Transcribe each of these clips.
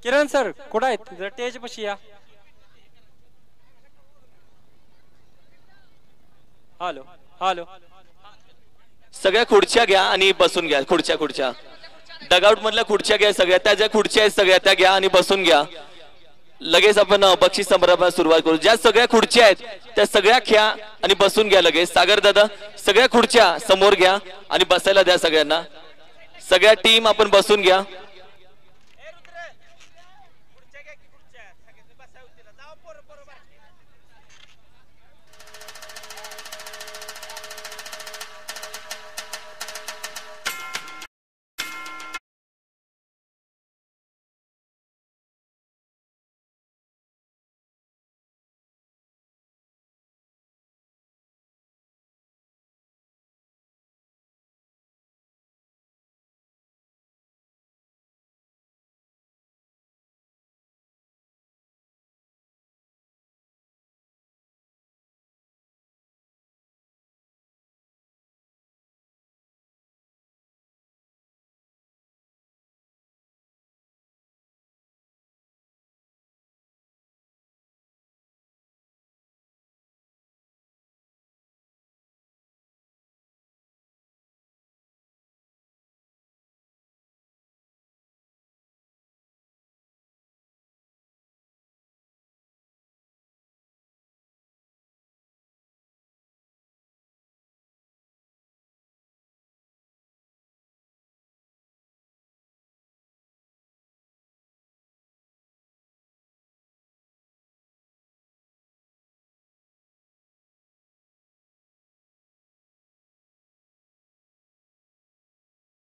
किरण sir कुठं आहेत जरा टेज पशी या. Hello hello. सगळ्या खुर्च्या घ्या आणि बसून घ्या. खुर्च्या डगआउट मधल्या खुर्च्या घ्या सगळ्या. त्या ज्या खुर्च्या आहेत सगळ्या त्या घ्या आणि बसून घ्या. लगेच आपण बक्षीस समारंभाला सुरुवात करू. ज्या सगळ्या खुर्च्या आहेत त्या सगळ्या घ्या आणि बसून घ्या लगेच. सागर दादा सगळ्या खुर्च्या समोर घ्या आणि बसायला द्या सगळ्यांना. सगळ्या टीम आपण बसून घ्या.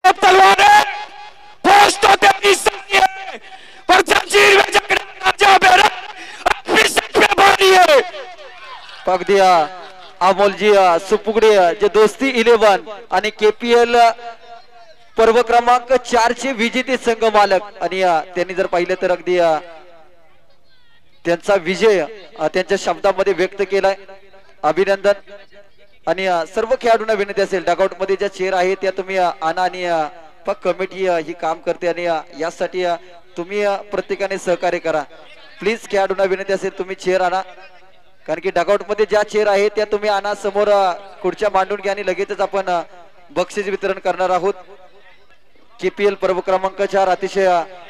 तलवार पोस्ट होते है पर जंजीर में जकड़ा राजा मेरा अपनी सच में भारी है. पग दिया अमोल जी सुपुगडे जे दोस्ती 11 आणि केपीएल पर्व क्रमांक 4 चे विजेते संघ मालक आणि त्यांनी जर पाहिलं तर अगदी त्यांचा विजय त्यांच्या शब्दामध्ये व्यक्त केलाय. अभिनंदन. आणि सर्व खेळाडूंना विनंती असेल डगआउट मध्ये ज्या चेअर आहेत त्या तुम्ही आणा आणि पक कमिटी ही काम करते आणि यासाठी तुम्ही प्रत्येकाने सहकार्य करा. प्लीज खेळाडूंना विनंती असेल तुम्ही चेअर आणा कारण की डगआउट मध्ये ज्या चेअर आहेत त्या तुम्ही आणा. समोर खुर्च्या मांडून घ्या आणि लगेचच आपण बक्षीस वितरण करणार आहोत. केपीएल पर्व क्रमांक 4 अतिशय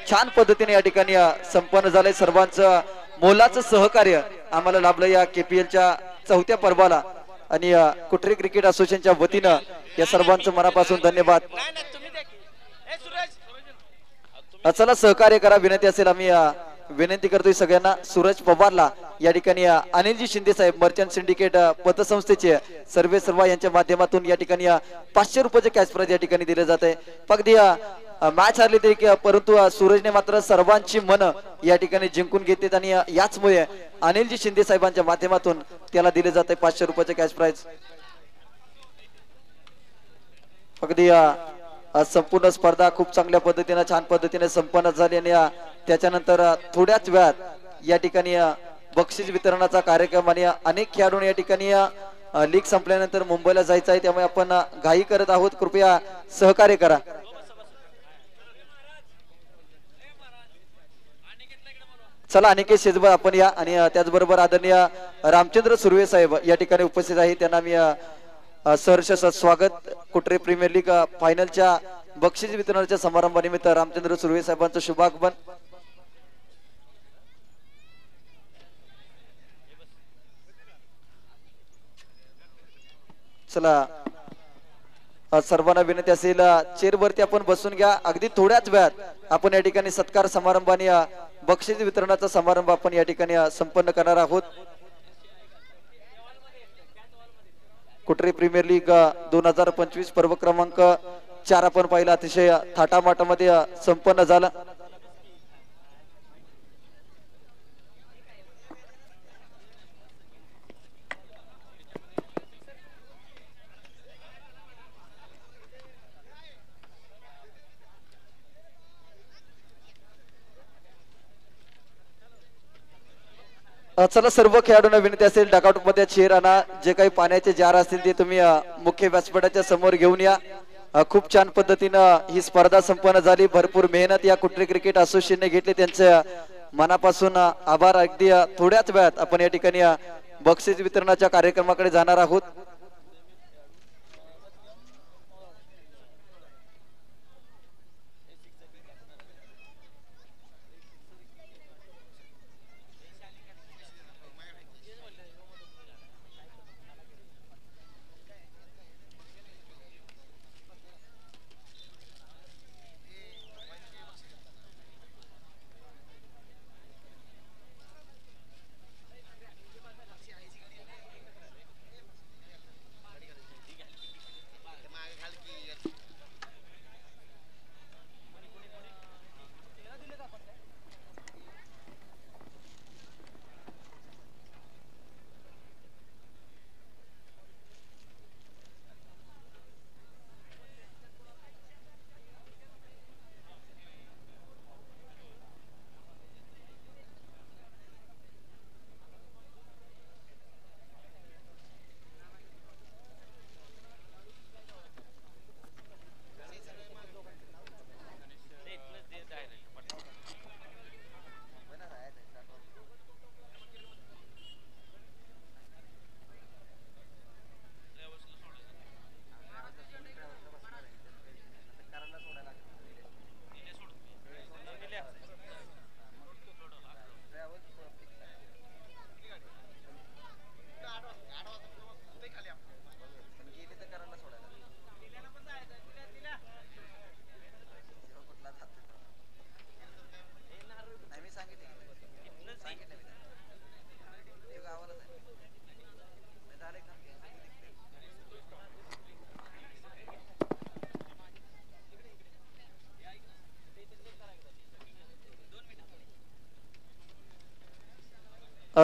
छान पद्धतीने या ठिकाणी संपन्न झालंय. सर्वांचं मोलाचं सहकार्य आम्हाला लाभलं या केपीएलच्या 4थ्या पर्वाला आणि कुटरी क्रिकेट असोसिएशनच्या वतीनं या सर्वांचं मनापासून धन्यवाद. चला सहकार्य करा. विनंती असेल आम्ही विनंती करतोय सगळ्यांना. सूरज पवारला या ठिकाणी अनिलजी शिंदे साहेब मर्चंट सिंडिकेट पतसंस्थेचे सर्वा यांच्या माध्यमातून या ठिकाणी 500 रुपयाचे कॅश प्राइज या ठिकाणी दिले जात आहे. अगदी मॅच हरली तरी परंतु सूरजने मात्र सर्वांची मन या ठिकाणी जिंकून घेतलीत आणि याचमुळे अनिलजी शिंदे साहेबांच्या माध्यमातून त्याला दिले जात आहे 500 रुपयाचे कॅश प्राइज. अगदी संपूर्ण स्पर्धा खूप चांगल्या पद्धतीने छान पद्धतीने संपन्न झाली आणि त्याच्यानंतर थोड्याच वेळात या ठिकाणी बक्षीस वितरणाचा कार्यक्रम आणि अनेक खेळाडूंनी या ठिकाणी लीग संपल्यानंतर मुंबईला जायचं आहे त्यामुळे आपण घाई करत आहोत. कृपया सहकार्य करा. चला अनिकेत शेजबर आपण या आणि त्याचबरोबर आदरणीय रामचंद्र सुर्वे साहेब या ठिकाणी उपस्थित आहे. त्यांना मी सहर्ष स्वागत. कुटरे प्रीमियर लीग फायनलच्या बक्षीस वितरणाच्या समारंभानिमित्त रामचंद्र सुर्वे साहेबांचं शुभागमन. चला सर्वांना विनंती असेल चेअरवरती आपण बसून घ्या. अगदी थोड्याच वेळात आपण या ठिकाणी सत्कार समारंभाने बक्षीस वितरणाचा समारंभ आपण या ठिकाणी संपन्न करणार आहोत. कुटरी प्रीमियर लीग 2025 पर्व क्रमांक 4 आपण पाहिला अतिशय थाटामाटामध्ये संपन्न झाला. चला सर्व खेळाडूंना विनंती असेल डगआउट मध्ये चेअर आणा. जे काही पाण्याचे जार असतील ते तुम्ही मुख्य व्यासपीठाच्या समोर घेऊन या. खूप छान पद्धतीनं ही स्पर्धा संपन्न झाली. भरपूर मेहनत या कुट्री क्रिकेट असोसिएशनने घेतली. त्यांच्या मनापासून आभार. अगदी थोड्याच वेळात आपण या ठिकाणी बक्षीस वितरणाच्या कार्यक्रमाकडे जाणार आहोत.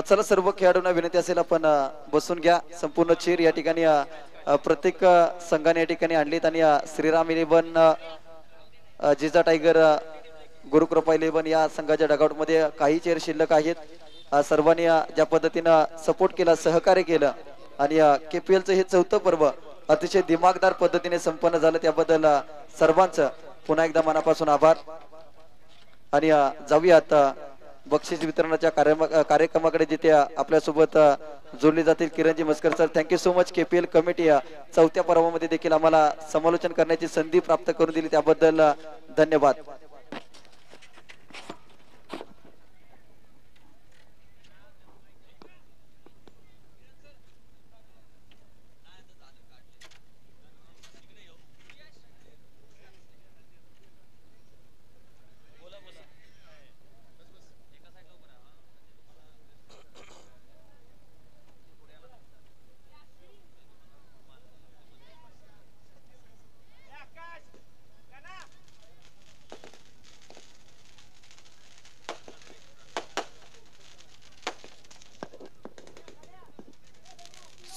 चला सर्व खेळाडूंना विनंती असेल आपण बसून घ्या. संपूर्ण चेर या ठिकाणी प्रत्येक संघाने या ठिकाणी आणलीत आणि श्रीराम 11 जिजा टायगर गुरुकृपा 11 या संघाच्या डगआउट मध्ये काही चेअर शिल्लक आहेत. सर्वांनी ज्या पद्धतीनं सपोर्ट केला, सहकार्य केलं आणि KPL चं हे 4थं पर्व अतिशय दिमागदार पद्धतीने संपन्न झालं त्याबद्दल सर्वांचं पुन्हा एकदा मनापासून आभार. आणि जाऊयात बक्षीस वितरणाच्या कार्यक्रमाकडे, जिथे आपल्यासोबत जोडले जातील किरणजी Maskar sir. Thank you so much. KPL committee 4थ्या पर्वामध्ये देखील आम्हाला समालोचन करण्याची संधी प्राप्त करून दिली त्याबद्दल धन्यवाद.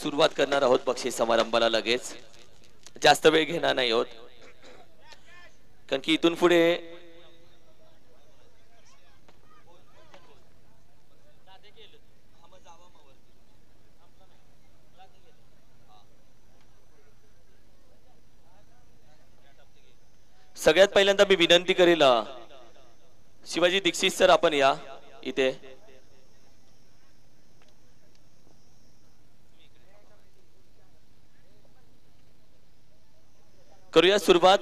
सुरुवात करणार आहोत बक्षीस समारंभाला. लगेच जास्त वेळ घेणार नाही आहोत, कारण की इथून पुढे सगळ्यात पहिल्यांदा मी विनंती करेल, शिवाजी दीक्षित सर आपण या इथे. करूया सुरुवात.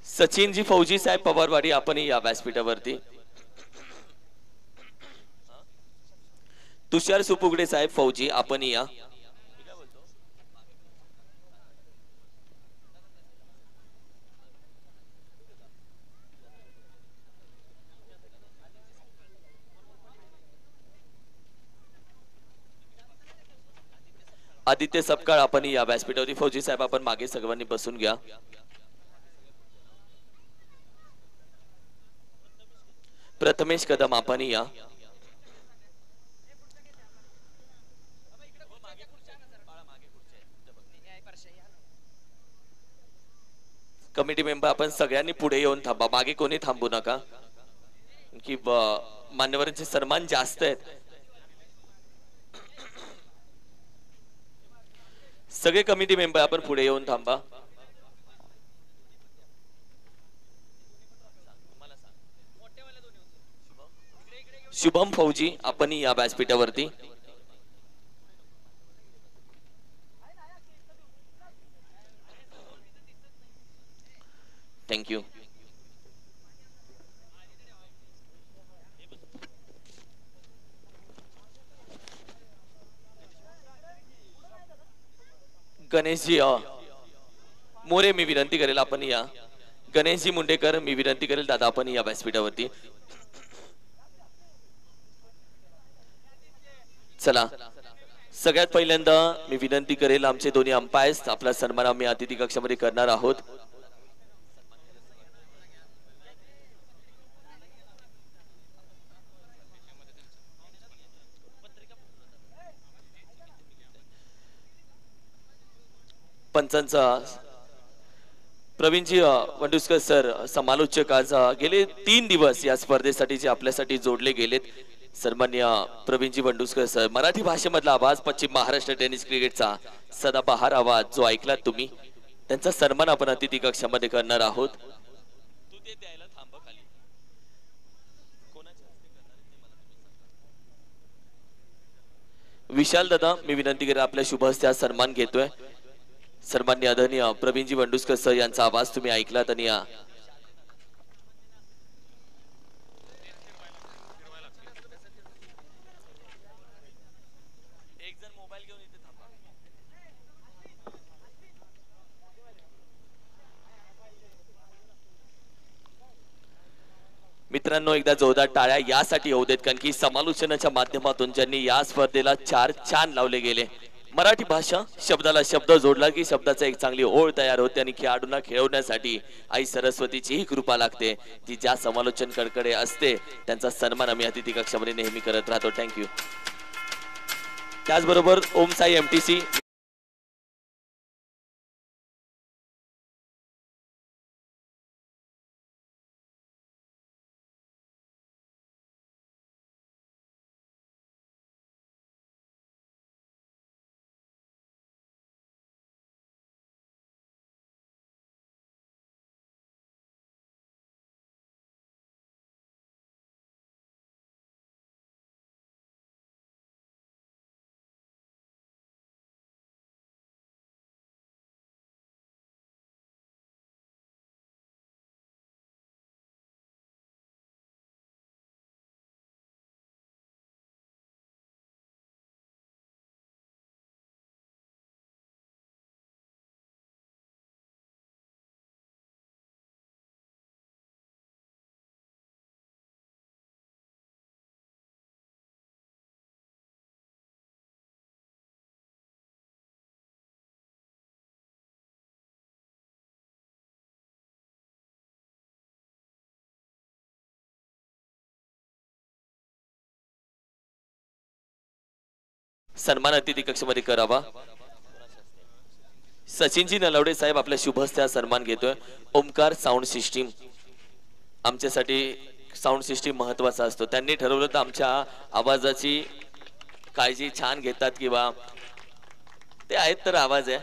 सचिनजी फौजी साहेब पवारवाडी आपण या व्यासपीठावरती. तुषार सुपुगडे साहेब फौजी आपण या. आदित्य सपकाळ आपण या व्यासपीठावरती. फौजी साहेब आपण मागे सर्वांनी बसून घ्या. प्रथमेश कदम आपण या. कमिटी मेंबर आपण सगळ्यांनी पुढे येऊन थांबा, मागे कोणी थांबू नका, की मान्यवरांचे सन्मान जास्त आहेत. सगळे कमिटी मेंबर आपण पुढे येऊन थांबा. शुभम फौजी आपण या व्यासपीठावरती. थँक्यू. गणेशजी मोरे मी विनंती करेल आपण या. गणेशजी मुंडेकर मी विनंती करेल दादा आपण या व्यासपीठावरती. चला सगळ्यात पहिल्यांदा मी विनंती करेल आमचे दोन्ही अंपायर्स आपला सन्मान आम्ही अतिथी कक्षामध्ये करणार आहोत. पंचांचा प्रवीणजी वंडुस्कर सर समालोचक आज गेले 3 दिवस या स्पर्धेसाठी जे आपल्यासाठी जोडले गेलेत. सन्मान्य प्रवीणजी वंडुस्कर सर मराठी भाषेमधला आवाज पश्चिम महाराष्ट्र टेनिस क्रिकेटचा सदाबहार आवाज जो ऐकलात तुम्ही त्यांचा सन्मान आपण अतिथी कक्षामध्ये करणार आहोत. विशाल दादा मी विनंती करेन आपल्या शुभ हस्ते सन्मान घेतोय. सन्मान्य आदरणीय प्रवीणजी वंडुस्कर सर यांचा आवाज तुम्ही ऐकलात आणि मित्रांनो एकदा जोरदार टाळ्या यासाठी होऊ देत कारण की समालोचनाच्या माध्यमातून ज्यांनी या स्पर्धेला 4 चान लावले गेले. मराठी भाषा शब्दाला शब्द जोडला की शब्दाचा एक चांगली ओळ तयार होते आणि खेळाडूंना खेळवण्यासाठी आई सरस्वतीची ही कृपा लागते जी ज्या समालोचनकडे असते त्यांचा सन्मान आम्ही अतिथी कक्षामध्ये नेहमी करत राहतो. थँक्यू. त्याचबरोबर ओम साई MTC सन्मान अतिथी कक्षामध्ये करावा. सचिनजी नलवडे साहेब आपल्या शुभ हस्ते सन्मान घेतोय. ओमकार साऊंड सिस्टीम आमच्यासाठी साऊंड सिस्टीम महत्वाचा असतो. त्यांनी ठरवलं तर आमच्या आवाजाची काळजी छान घेतात किंवा ते आहेत तर आवाज आहे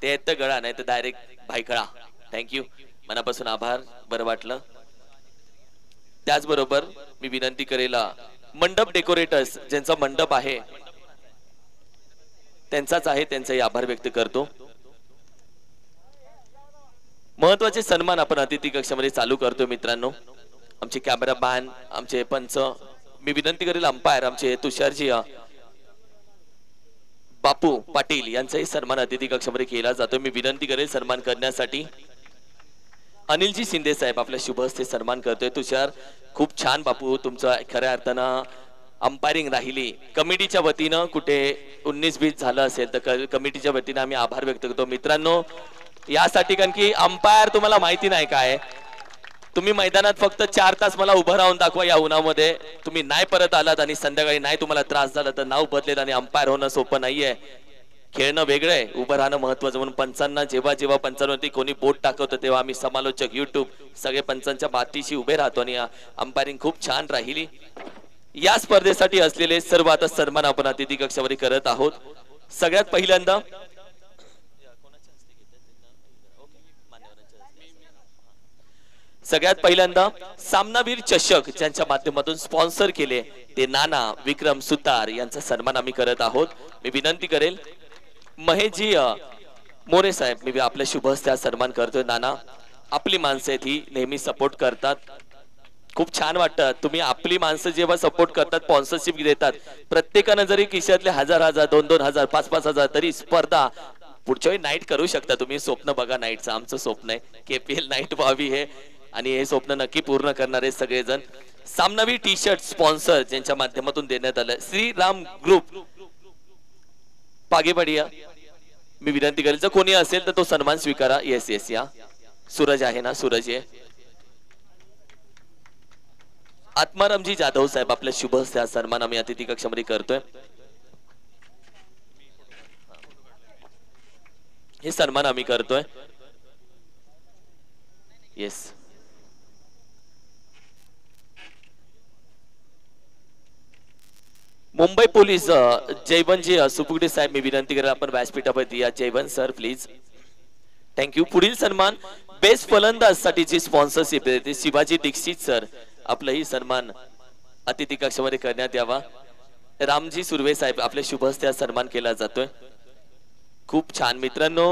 ते आहेत तर गळा नाही तर डायरेक्ट भायखळा. थँक्यू मनापासून आभार. बरं वाटलं. त्याचबरोबर मी विनंती करेल मंडप डेकोरेटर्स ज्यांचा मंडप आहे त्यांचाच आहे त्यांचाही आभार व्यक्त करतो. महत्वाचे सन्मान आपण अतिथी कक्षामध्ये चालू करतो. मित्रांनो आमचे कॅमेरामॅन आमचे पंच मी विनंती करेल अंपायर आमचे तुषारजी बापू पाटील यांचाही सन्मान अतिथी कक्षामध्ये केला जातो. मी विनंती करेल सन्मान करण्यासाठी अनिलजी शिंदे साहेब आपल्या शुभ हस्ते सन्मान करतोय. तुषार खूप छान बापू तुमचं खऱ्या अर्थानं अंपायरिंग राहिली. कमिटीच्या वतीनं कुठे 19-20 झालं असेल तर कमिटीच्या वतीनं आम्ही आभार व्यक्त करतो. मित्रांनो यासाठी कारण की अंपायर तुम्हाला माहिती नाही काय तुम्ही मैदानात फक्त 4 तास मला उभं राहून दाखवा या उन्हामध्ये तुम्ही नाही परत आलात आणि संध्याकाळी नाही तुम्हाला त्रास झाला तर नाव बदलेल आणि अंपायर होणं सोपं नाहीये. खेळणं वेगळं आहे उभं राहणं महत्वाचं. म्हणून पंचांना जेव्हा जेव्हा पंचांवरती कोणी बोट टाकवतं तेव्हा आम्ही समालोचक YouTube सगळे पंचांच्या पाठीशी उभे राहतो आणि अंपायरिंग खूप छान राहिली. या स्पर्धेसाठी असलेले सर्व आता सन्मान आपण अतिथी कक्षामध्ये करत आहोत. सगळ्यात पहिल्यांदा सगळ्यात पहिल्यांदा सामनावीर चषक ज्यांच्या माध्यमातून स्पॉन्सर केले ते नाना विक्रम सुतार यांचा सन्मान आम्ही करत आहोत. मी विनंती करेल महेशजी मोरे साहेब, मी आपल्या शुभ हस्ते सन्मान करतोय. नाना, आपली माणसं आहेत ही नेहमी सपोर्ट करतात. खूप छान वाटतं तुम्ही आपली माणसं जेव्हा सपोर्ट करतात, स्पॉन्सरशिप देतात. प्रत्येकानं जरी खिशातले 1000 2,000 5,000 तरी स्पर्धा पुढच्या वेळी नाईट करू शकता तुम्ही. स्वप्न बघा नाईटचं, आमचं स्वप्न आहे KPL नाईट व्हावी हे, आणि हे स्वप्न नक्की पूर्ण करणारे सगळेजण. सामनावी टी शर्ट स्पॉन्सर ज्यांच्या माध्यमातून देण्यात आलं श्रीराम ग्रुप पागेवाडिया, मी विनंती करेल जर कोणी असेल तर तो सन्मान स्वीकारा. येस येस या. सूरज आहे ना? सूरज आहे. आत्मारामजी जाधव साहेब, आपल्या शुभ हस्ते हा सन्मान आम्ही अतिथी कक्षामध्ये करतोय. हे सन्मान आम्ही करतोय. येस. मुंबई पोलीस जयवंतजी सुपुगडे साहेब, मी विनंती करेल आपण व्यासपीठावरती या. Jaywant sir please. थँक्यू. पुढील सन्मान बेस्ट फलंदाज साठीची स्पॉन्सरशिप देते शिवाजी दीक्षित सर, आपलाही सन्मान अतिथी कक्षामध्ये करण्यात यावा. रामजी सुर्वे साहेब, आपल्या शुभ हस्ते सन्मान केला जातोय. खूप छान मित्रांनो.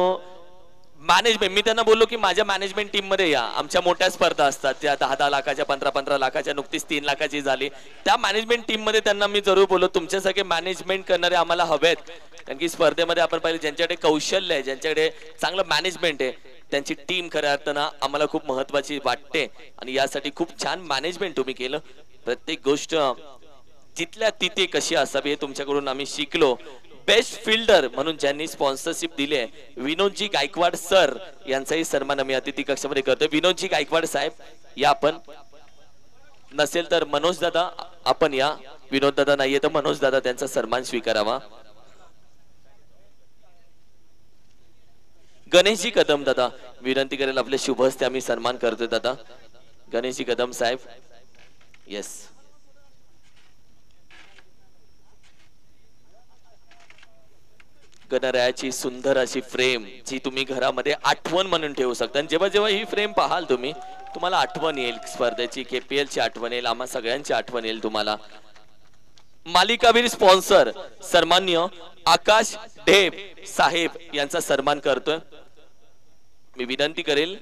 मॅनेजमेंट, मी त्यांना बोललो की माझ्या मॅनेजमेंट टीम मध्ये या. आमच्या मोठ्या स्पर्धा असतात त्या 10-10 लाखाच्या 15-15 लाखाच्या, नुकतीच 3 लाखाची झाली. त्या मॅनेजमेंट टीम मध्ये त्यांना मी जरूर बोललो तुमच्यासारखे मॅनेजमेंट करणारे आम्हाला हवेत. कारण की स्पर्धेमध्ये आपण पाहिलं ज्यांच्याकडे कौशल्य आहे, ज्यांच्याकडे चांगलं मॅनेजमेंट आहे, त्यांची टीम खऱ्या अर्थानं आम्हाला खूप महत्वाची वाटते. आणि यासाठी खूप छान मॅनेजमेंट तुम्ही केलं. प्रत्येक गोष्ट जिथल्या तिथे कशी असावी हे तुमच्याकडून आम्ही शिकलो. बेस्ट फिल्डर म्हणून ज्यांनी स्पॉन्सरशिप दिली आहे विनोदजी गायकवाड सर, यांचाही सन्मान आम्ही अतिथी कक्षामध्ये करतोय. विनोदजी गायकवाड साहेब या. आपण नसेल तर मनोज दादा आपण या. विनोद दादा नाहीये तर मनोज दादा त्यांचा सन्मान स्वीकारावा. गणेशजी कदम दादा, विनंती करेल आपल्या शुभ हस्ते आम्ही सन्मान करतोय दादा. गणेशजी कदम साहेब. येस. गणरायाची सुंदर अशी फ्रेम जी तुम्ही घरामध्ये आठवण म्हणून ठेवू शकता. आणि जेव्हा जेव्हा ही फ्रेम पाहाल तुम्ही, तुम्हाला आठवण येईल स्पर्धेची, KPL ची आठवण येईल, आम्हा सगळ्यांची आठवण येईल तुम्हाला. मालिकावीर स्पॉन्सर सन्मान्य आकाश ढेब साहेब यांचा सन्मान करतोय. मी विनंती करेल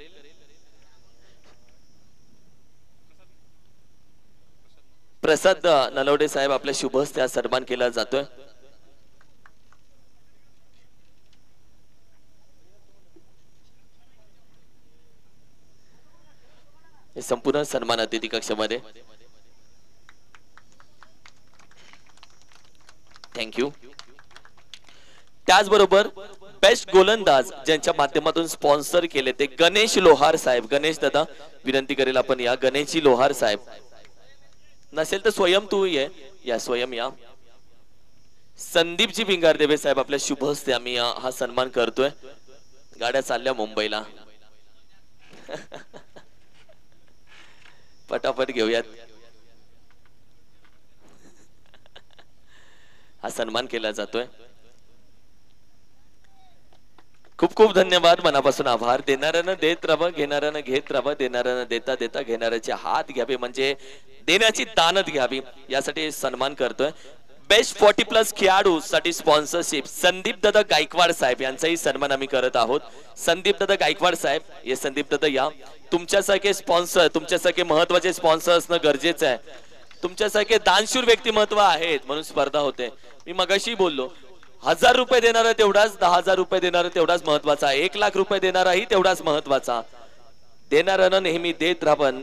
प्रसाद नलवडे साहेब, आपल्या शुभ हस्ते सन्मान केला जातोय. हे संपूर्ण सन्मान अतिथी कक्षामध्ये. थँक्यू. त्याचबरोबर बेस्ट गोलंदाज ज्यांच्या माध्यमातून स्पॉन्सर केले ते गणेश लोहार साहेब. गणेश दादा, विनंती करेल आपण या. गणेशजी लोहार साहेब. नसेल तर स्वयं तू ये या. स्वयं या. संदीपजी भिंगारदेवे साहेब, आपल्या शुभ हस्ते आम्ही हा सन्मान करतोय. गाड्या चालल्या मुंबईला. पटापट घेऊयात. हा सन्मान केला जातोय. खूप खूप धन्यवाद, मनापासून आभार. देणाऱ्यानं देत राहावं, घेणाऱ्यानं घेत राहावं, देणाऱ्यानं देता देता घेणाऱ्याचे हात घ्यावे, म्हणजे देण्याची दानत घ्यावी, यासाठी सन्मान करतोय. बेस्ट 40+ खेळाडू साठी स्पॉन्सरशिप संदीप दादा गायकवाड साहेब यांचाही सन्मान आम्ही करत आहोत. संदीप दादा गायकवाड साहेब, ये संदीप दादा या. तुमच्यासारखे स्पॉन्सर, तुमच्यासारखे महत्वाचे स्पॉन्सर असणं गरजेचं आहे. तुमच्यासारखे दानशूर व्यक्तिमत्व आहेत म्हणून स्पर्धा होते. मी मगाशी बोललो 1000 रुपये देणारा तेवढाच, 10,000 रुपये देणारा तेवढाच महत्वाचा, 1 लाख रुपये देणाराही तेवढाच महत्वाचा. देणाऱ्यानं नेहमी देत राहावं.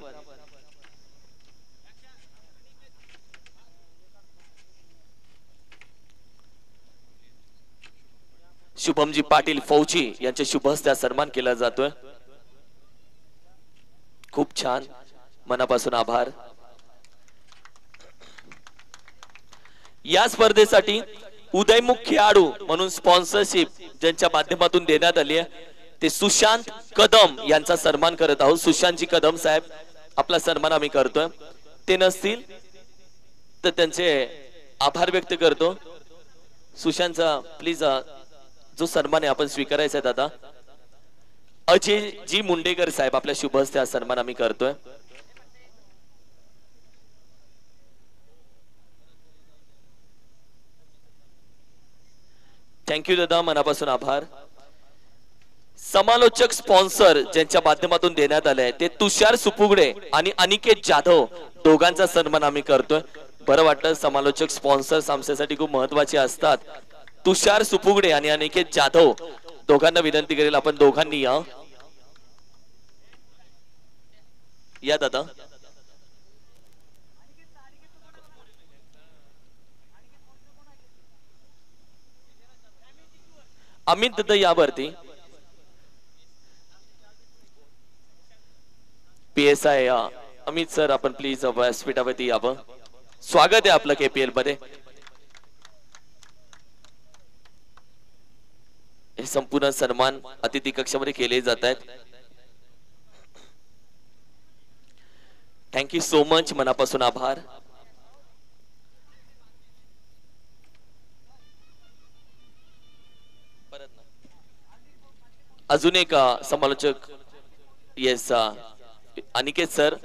शुभमजी पाटील फौजी यांच्या शुभ हस्ते सन्मान केला जातोय. खूप छान, मनापासून आभार. या स्पर्धेसाठी उदयमुख खेळाडू म्हणून स्पॉन्सरशिप ज्यांच्या माध्यमातून देण्यात आली आहे ते सुशांत कदम यांचा सन्मान करत आहोत. सुशांतजी कदम साहेब, आपला सन्मान आम्ही करतोय. ते नसतील तर त्यांचे आभार व्यक्त करतो. सुशांतचा प्लीज जो सन्मान आहे आपण स्वीकारायचा आहे दादा. अजय जी मुंडेकर साहेब आपल्या शुभ हस्ते हा सन्मान आम्ही करतोय. थँक्यू दादा, मनापासून आभार. समालोचक स्पॉन्सर ज्यांच्या माध्यमातून देण्यात आले ते तुषार सुपुगडे आणि अनिकेत जाधव दोघांचा सन्मान आम्ही करतोय. बरं वाटतं, समालोचक स्पॉन्सर्स आमच्यासाठी खूप महत्वाचे असतात. तुषार सुपुगडे आणि अनिकेत जाधव दोघांना विनंती करेल आपण दोघांनी या दादा. अमित दादा यावरती. PSI अमित सर आपण प्लीज व्यासपीठावरती यावं. स्वागत आहे आपलं KPL मध्ये. हे संपूर्ण सन्मान अतिथी कक्षामध्ये केले जात आहेत. थँक्यू सो मच, मनापासून आभार. अजून एक समालोचक येस अनिकेत सर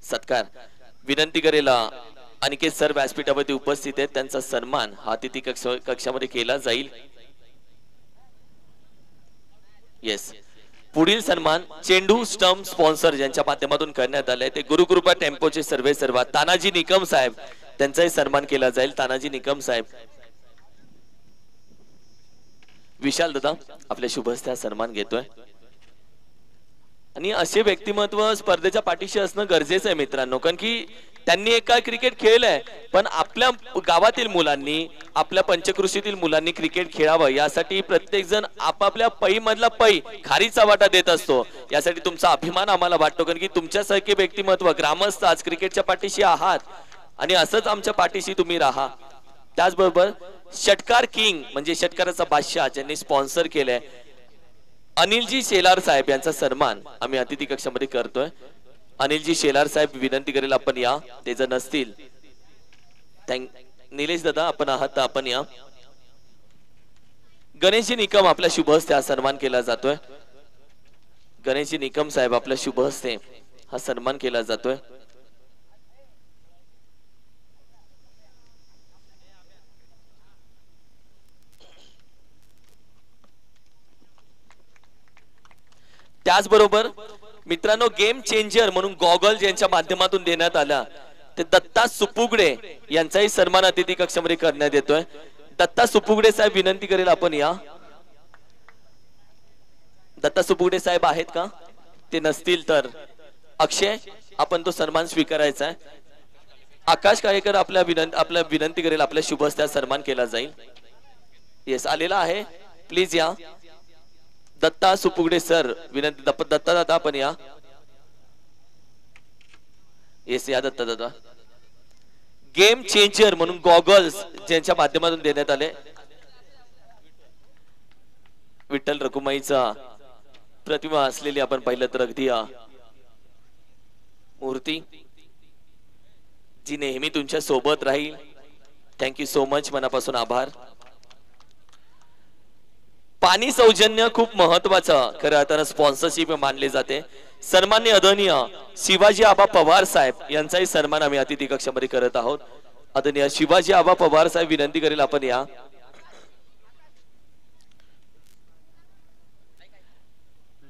सत्कार विनंती करेल. अनिकेत सर व्यासपीठावरती उपस्थित आहेत, त्यांचा सन्मान हा अतिथी कक्षामध्ये केला जाईल. येस, पुढील सन्मान चेंडू स्टंप स्पॉन्सर ज्यांच्या माध्यमातून करण्यात आले ते गुरुकृपा टेम्पोचे सर्व तानाजी निकम साहेब, त्यांचाही सन्मान केला जाईल. तानाजी निकम साहेब. विशाल दादा आपल्या शुभ हस्ते सन्मान घेतोय. आणि असे व्यक्तिमत्व स्पर्धेच्या पाठीशी असणं गरजेचं आहे मित्रांनो, कारण की त्यांनी एक काळ क्रिकेट खेळलंय, पण आपल्या गावातील मुलांनी, आपल्या पंचकृषीतील मुलांनी क्रिकेट खेळावं यासाठी प्रत्येक जण आपापल्या पै मधला पै खारीचा वाटा देत असतो. यासाठी तुमचा अभिमान आम्हाला वाटतो, कारण की तुमच्यासारखे व्यक्तिमत्व ग्रामस्थ आज क्रिकेटच्या पाठीशी आहात आणि असंच आमच्या पाठीशी तुम्ही राहा. त्याचबरोबर षटकार किंग म्हणजे षटकाराचा बादशाह ज्यांनी स्पॉन्सर केलंय अनिलजी शेलार साहेब यांचा सन्मान आम्ही अतिथी कक्षामध्ये करतोय. अनिलजी शेलार साहेब विनंती करेल आपण या, ते जर नसतील. निलेश दादा आपण आहात तर आपण या. गणेशजी निकम आपल्या शुभ हस्ते हा सन्मान केला जातोय. गणेशजी निकम साहेब आपल्या शुभ हस्ते हा सन्मान केला जातोय. त्याचबरोबर मित्रांनो गेम चेंजर म्हणून गॉगल ज्यांच्या माध्यमातून देण्यात आला ते दत्ता सुपुगडे यांचाही सन्मान अतिथी कक्षामध्ये करण्यात येतोय. दत्ता सुपुगडे साहेब विनंती करेल आपण या. दत्ता सुपुगडे साहेब आहेत का? ते नसतील तर अक्षय आपण तो सन्मान स्वीकारायचा आहे. आकाश काळेकर आपल्या विनंती करेल आपल्या शुभ हस्ते सन्मान केला जाईल. येस आलेला आहे, प्लीज या. दत्ता सुपुगडे सर विनंती. दत्ता दादा आपण या. येस या दत्ता दादा. गेम चेंजर म्हणून गॉगल्स ज्यांच्या माध्यमातून देण्यात आले विठ्ठल रखुमाईचा प्रतिमा असलेली आपण पाहिलं तर अगदी मूर्ती जी नेहमी तुमच्या सोबत राहील. थँक्यू सो मच, मनापासून आभार. पाणी सौजन्य खूप महत्वाचं खरं अर्थानं स्पॉन्सरशिप मानले जाते. सन्मान्य आदरणीय शिवाजी आबा पवार साहेब यांचाही सन्मान आम्ही अतिथी कक्षामध्ये करत आहोत. आदरणीय शिवाजी आबा पवार साहेब विनंती करेल आपण या.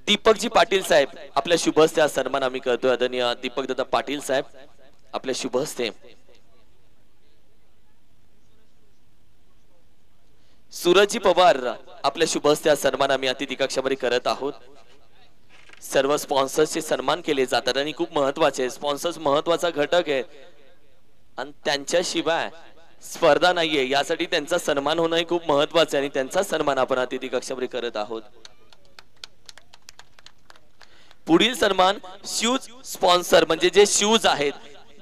दीपकजी पाटील साहेब आपल्या शुभ हस्ते हा सन्मान आम्ही करतोय. आदरणीय दीपक दादा पाटील साहेब आपल्या शुभ हस्ते. सूरजजी पवार आपल्या शुभ हस्ते सन्मान आम्ही अतिथी कक्षामध्ये करत आहोत. सर्व स्पॉन्सर्सचे सन्मान केले जातात आणि खूप महत्वाचे. स्पॉन्सर्स महत्वाचा घटक आहे आणि त्यांच्याशिवाय स्पर्धा नाहीये. यासाठी त्यांचा सन्मान होणं खूप महत्वाचं आहे आणि त्यांचा सन्मान आपण अतिथी कक्षामध्ये करत आहोत. पुढील सन्मान शूज स्पॉन्सर म्हणजे जे शूज आहेत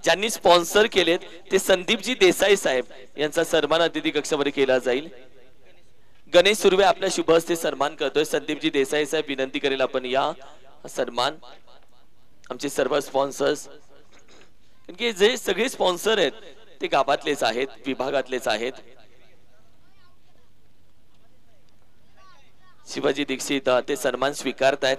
ज्यांनी स्पॉन्सर केलेत ते संदीपजी देसाई साहेब यांचा सन्मान अतिथी कक्षामध्ये केला जाईल. गणेश सुर्वे आपल्या शुभ हस्ते सन्मान करतोय. संदीपजी देसाई साहेब विनंती करेल आपण या. सन्मान आमचे सर्व स्पॉन्सर्स की जे सगळे स्पॉन्सर आहेत ते गावातलेच आहेत, विभागातलेच आहेत. शिवाजी दीक्षित ते सन्मान स्वीकारतायत.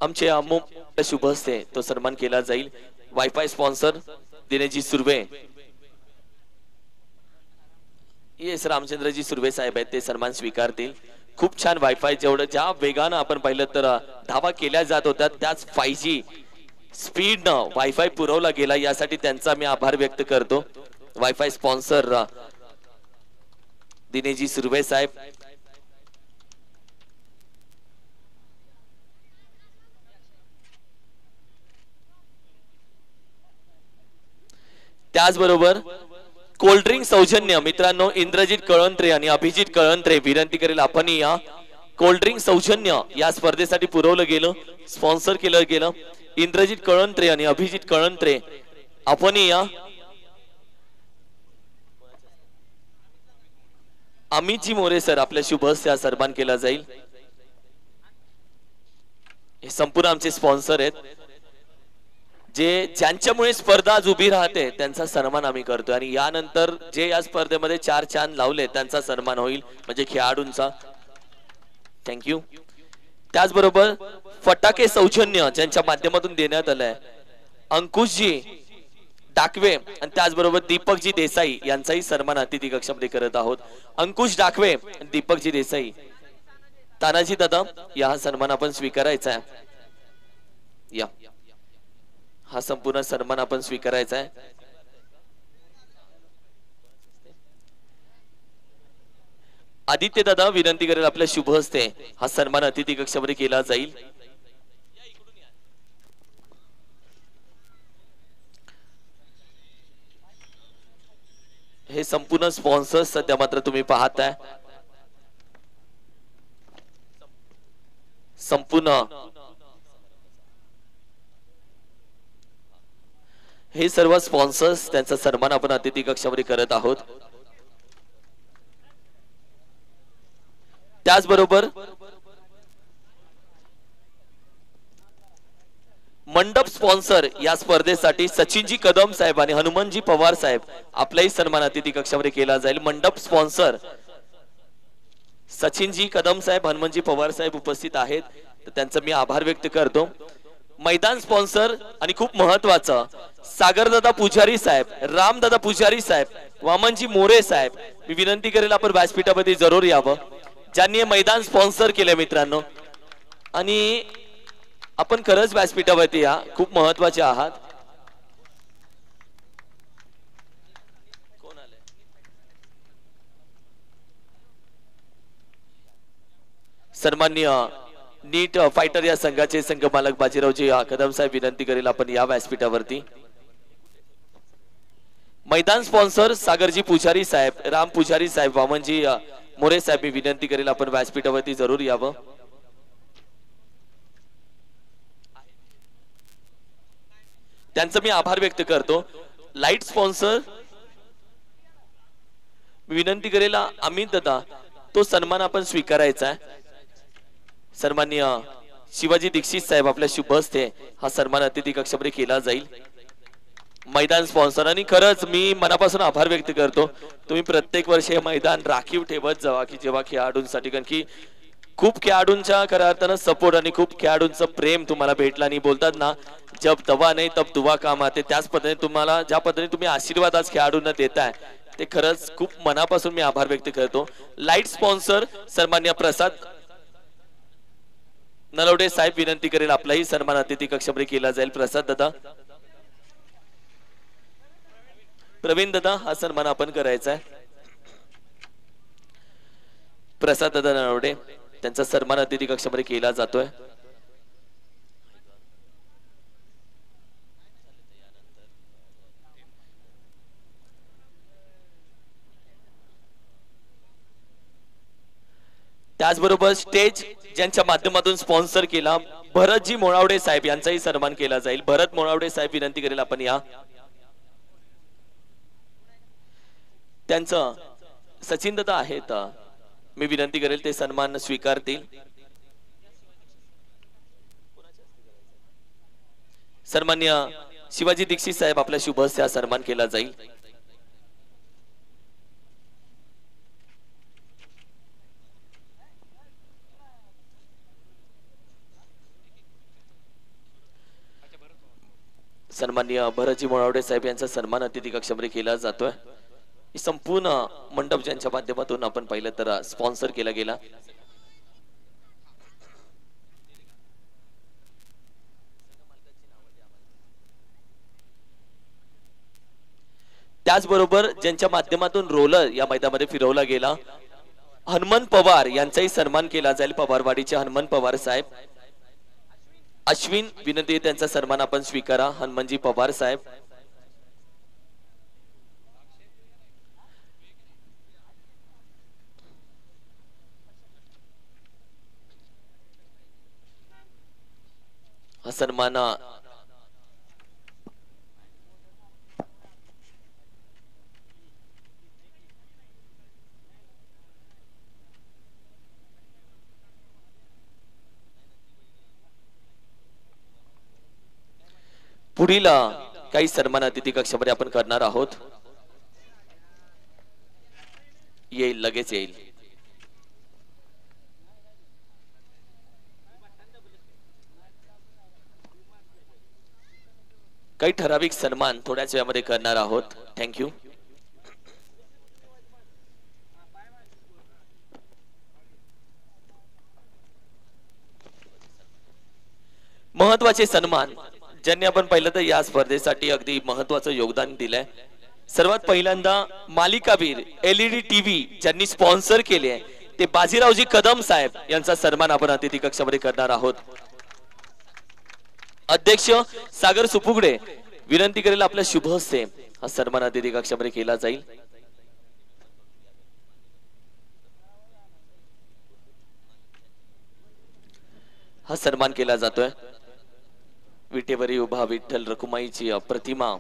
आमचे अमोल शुभ हस्ते तो सन्मान केला जाईल. Wifi sponsor दिनेशजी Surve, yes Ramchandraji Surve साहेब आहेत, ते सन्मान स्वीकारतील. खूप छान वायफाय, जेवढं ज्या वेगानं आपण पाहिलं तर धावा केल्या जात होत्या त्याच 5G स्पीडनं वायफाय पुरवला गेला, यासाठी त्यांचा मी आभार व्यक्त करतो. वायफाय स्पॉन्सर दिनेशजी सुर्वे साहेब. त्याचबरोबर कोल्ड्रिंक सौजन्य मित्रांनो, इंद्रजित कळंत्रे आणि अभिजित कळंत्रे, विनंती करेल आपण या कोल्ड्रिंक सौजन्य या स्पर्धेसाठी पुरवलं गेलं, स्पॉन्सर केलं गेलं. इंद्रजित कळंत्रे आणि अभिजित कळंत्रे आपण या. अमितजी मोरे सर आपल्या शुभ हस्ते सन्मान केला जाईल. हे संपूर्ण आमचे स्पॉन्सर आहेत, जे ज्यांच्यामुळे स्पर्धा आज उभी राहते त्यांचा सन्मान आम्ही करतोय. आणि यानंतर जे या स्पर्धेमध्ये 4 चांद लावले त्यांचा सन्मान होईल, म्हणजे खेळाडूंचा. थँक्यू. त्याचबरोबर फटाके सौजन्य ज्यांच्या माध्यमातून देण्यात आलंय, अंकुशजी डाकवे आणि त्याचबरोबर दीपकजी देसाई यांचाही सन्मान अतिथी कक्षामध्ये करत आहोत. अंकुश डाकवे, दीपकजी देसाई, तानाजी दादा या सन्मान आपण स्वीकारायचा आहे. या हा संपूर्ण सन्मान आपण स्वीकारायचा आहे. आदित्य दादा विनंती करेल आपल्या शुभ हस्ते हा सन्मान अतिथी कक्षामध्ये केला जाईल. हे संपूर्ण स्पॉन्सर्स सध्या मात्र तुम्ही पाहताय. संपूर्ण हे सर्व स्पॉन्सर्स त्यांचा सन्मान आपण अतिथी कक्षामध्ये करत आहोत. त्याचबरोबर मंडप स्पॉन्सर या स्पर्धेसाठी सचिनजी कदम साहेब आणि हनुमानजी पवार साहेब आपलाही सन्मान अतिथी कक्षामध्ये केला जाईल. मंडप स्पॉन्सर सचिनजी कदम साहेब, हनुमानजी पवार साहेब उपस्थित आहेत, तर त्यांचा मी आभार व्यक्त करतो. मैदान स्पॉन्सर आणि खूप महत्वाचं सागरदादा पुजारी साहेब, रामदादा पुजारी साहेब, वामनजी मोरे साहेब, मी विनंती करेल आपण व्यासपीठामध्ये जरूर यावं, ज्यांनी हे मैदान स्पॉन्सर केले मित्रांनो. आणि आपण खरंच व्यासपीठावरती या, खूप महत्वाचे आहात. कोण आले? सन्माननीय नीट फायटर या संघाचे संघ मालक बाजीरावजी कदम साहेब, विनंती करेल आपण या व्यासपीठावरती. मैदान स्पॉन्सर सागरजी पुजारी साहेब, राम पुजारी साहेब, वामनजी मोरे साहेब, मी विनंती करेल आपण व्यासपीठावरती जरूर यावं. त्यांचा मी आभार व्यक्त करतो. लाईट स्पॉन्सर विनंती करेल अमित दादा, तो सन्मान आपण स्वीकारायचा आहे. सन्माननीय शिवाजी दीक्षित साहेब आपल्या शुभ हस्ते हा सन्मान अतिथी कक्षामध्ये केला जाईल. मैदान स्पॉन्सर, आणि खरंच मी मनापासून आभार व्यक्त करतो. तुम्ही प्रत्येक वर्षी हे मैदान राखीव ठेवत जावा, की जेव्हा खेळाडूंसाठी, कारण की खूप खेळाडूंच्या खऱ्या अर्थानं सपोर्ट आणि खूप खेळाडूंचं प्रेम तुम्हाला भेटलं. आणि बोलतात ना, जब दवा नाही तब दुवा काम आते, त्याच पद्धतीने तुम्हाला ज्या पद्धतीने तुम्ही आशीर्वाद आज खेळाडूंना देताय ते खरंच खूप मनापासून मी आभार व्यक्त करतो. लाईट स्पॉन्सर सन्मान्य प्रसाद नलवडे साहेब, विनंती करेल आपलाही सन्मान अतिथी कक्षामध्ये केला जाईल. प्रसाद दादा, प्रवीण दादा, हा सन्मान आपण करायचा आहे. प्रसाद दादा नलवडे, त्यांचा सन्मान अतिथी कक्षामध्ये केला जातोय. त्याचबरोबर स्टेज ज्यांच्या माध्यमातून स्पॉन्सर केला, भरतजी मोळावडे साहेब यांचाही सन्मान केला जाईल. भरत मोळावडे साहेब, विनंती करेल आपण या. त्यांचं सचिन दादा आहेत, मी विनंती करेल ते सन्मान स्वीकारतील. सन्मान्य शिवाजी दीक्षित साहेब आपल्या शुभ हस्ते हा सन्मान केला जाईल. सन्माननीय भरतजी मोळावडे साहेब यांचा सन्मान अतिथी कक्षामध्ये केला जातोय. संपूर्ण मंडप ज्यांच्या माध्यमातून आपण पाहिलं तर स्पॉन्सर केला गेला. त्याचबरोबर ज्यांच्या माध्यमातून रोलर या मैदानामध्ये फिरवला गेला हनुमंत पवार यांचाही सन्मान केला जाईल. पवारवाडीचे हनुमंत पवार साहेब. अश्विन विनंती त्यांचा सन्मान आपण स्वीकारा. हनुमंतजी पवार साहेब. हा सन्मान पुढील काही सन्मान अतिथी कक्षामध्ये आपण करणार आहोत. येईल लगेच येईल. काही ठराविक सन्मान थोड्याच वेळामध्ये करणार आहोत. थँक्यू. महत्वाचे सन्मान ज्यांनी आपण पाहिलं तर या स्पर्धेसाठी अगदी महत्वाचं योगदान दिलंय. सर्वात पहिल्यांदा मालिकावीर LED TV ज्यांनी स्पॉन्सर केले ते बाजीरावजी कदम साहेब यांचा सन्मान आपण अतिथी कक्षामध्ये करणार आहोत. अध्यक्ष सागर सुपुगडे विनंती करेल आपल्या शुभ हस्ते हा सन्मान अतिथी कक्षामध्ये केला जाईल. हा सन्मान केला जातोय. विटेवरी उभा विठ्ठल रखुमाईची प्रतिमा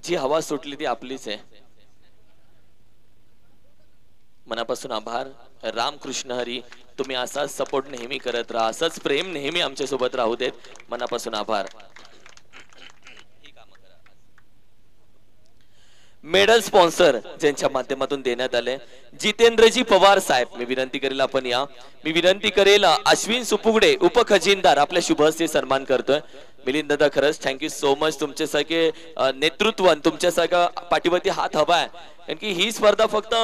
जी हवा सुटली ती आपलीच आहे. मनापासून आभार. रामकृष्ण हरी. तुम्ही असाच सपोर्ट नेहमी करत राहा. असंच प्रेम नेहमी आमच्या सोबत राहू देत. मनापासून आभार. मेडल स्पॉन्सर ज्यांच्या माध्यमातून देण्यात आले जितेंद्रजी पवार साहेब. मी विनंती करेल आपण या. मी विनंती करेल अश्विन सुपुगडे उपखजिनदार आपल्या शुभ हस्ते सन्मान करतोय. मिलिंद दादा खरंच थँक्यू सो मच. तुमच्यासारखे नेतृत्व तुमच्यासारखा पाठीवरती हात हवा आहे. कारण की ही स्पर्धा फक्त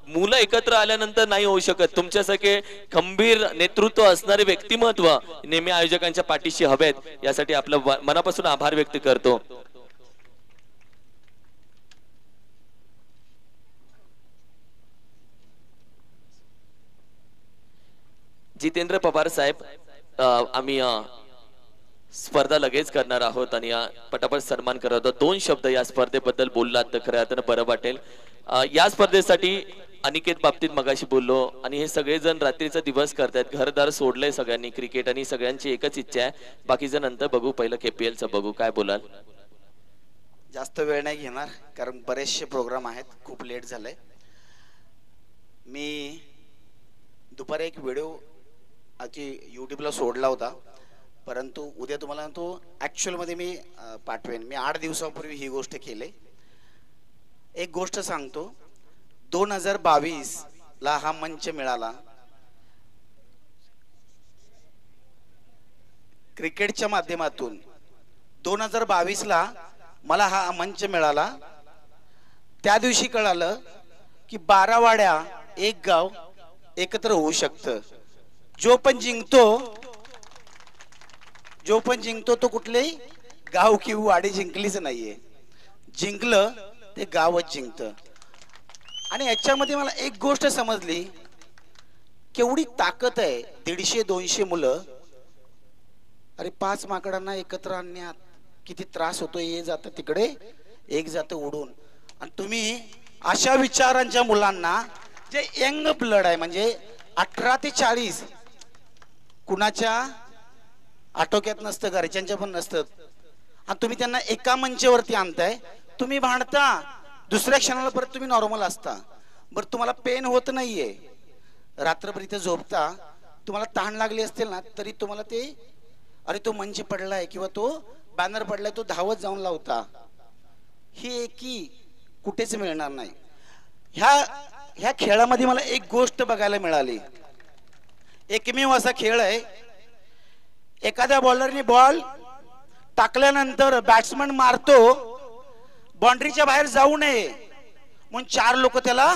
मुलं एकत्र आल्यानंतर नाही होऊ शकत. तुमच्यासारखे खंबीर नेतृत्व असणारे व्यक्तिमत्व नेहमी आयोजकांच्या पाठीशी हवेत. यासाठी आपलं मनापासून आभार व्यक्त करतो. जितेंद्र पवार साहेब आम्ही स्पर्धा लगेच करणार आहोत आणि पटापट सन्मान करत आहोत. 2 शब्द या स्पर्धेबद्दल बोललात तर खऱ्या अर्थानं बरं वाटेल. या स्पर्धेसाठी अनिकेत बाबतीत मगाशी बोललो आणि हे सगळेजण रात्रीचा दिवस करतात. घरदार सोडलंय सगळ्यांनी क्रिकेट आणि सगळ्यांची एकच इच्छा आहे बाकीचं नंतर बघू. पहिलं KPL चं बघू. काय बोलाल? जास्त वेळ नाही घेणार कारण बरेचसे प्रोग्राम आहेत. खूप लेट झालंय. मी दुपारी एक व्हिडिओ यूट्यूबला सोडला होता परंतु उद्या तुम्हाला तो ऍक्च्युअल मध्ये मी पाठवेन. मी 8 दिवसांपूर्वी ही गोष्ट केली. एक गोष्ट सांगतो. 2022 ला हा मंच मिळाला. क्रिकेटच्या माध्यमातून 2022 ला मला हा मंच मिळाला. त्या दिवशी कळालं की 12 वाड्या एक गाव एकत्र होऊ शकतं. जो पण जिंकतो तो कुठलेही गाव किंवा वाडी जिंकलीच नाहीये. जिंकलं ते गावच जिंकतं. आणि याच्यामध्ये मला एक गोष्ट समजली केवढी ताकद आहे. 150-200 मुलं. अरे 5 माकडांना एकत्र आणण्यात किती त्रास होतो. हे जातं तिकडे एक जातं उडून. आणि तुम्ही अशा विचारांच्या मुलांना जे यंग ब्लड आहे म्हणजे 18 ते 40 कुणाच्या आटोक्यात नसतं घरच्यांच्या पण नसतं आणि तुम्ही त्यांना एका मंचावरती आणताय, तुम्ही भांडता, दुसऱ्या क्षणाला परत तुम्ही नॉर्मल असता. बरं तुम्हाला पेन होत नाहीये, रात्रभर इथे झोपता, तुम्हाला ताण लागली असतील ना तरी तुम्हाला ते अरे तो मंच पडलाय किंवा तो बॅनर पडलाय तो धावत जाऊन लावता. ही एकी कुठेच मिळणार नाही. ह्या खेळामध्ये मला एक गोष्ट बघायला मिळाली. एकमेव असा खेळ आहे, एखाद्या बॉलरने बॉल टाकल्यानंतर बॅट्समन मारतो, बाउंड्रीच्या बाहेर जाऊ नये म्हणून 4 लोक त्याला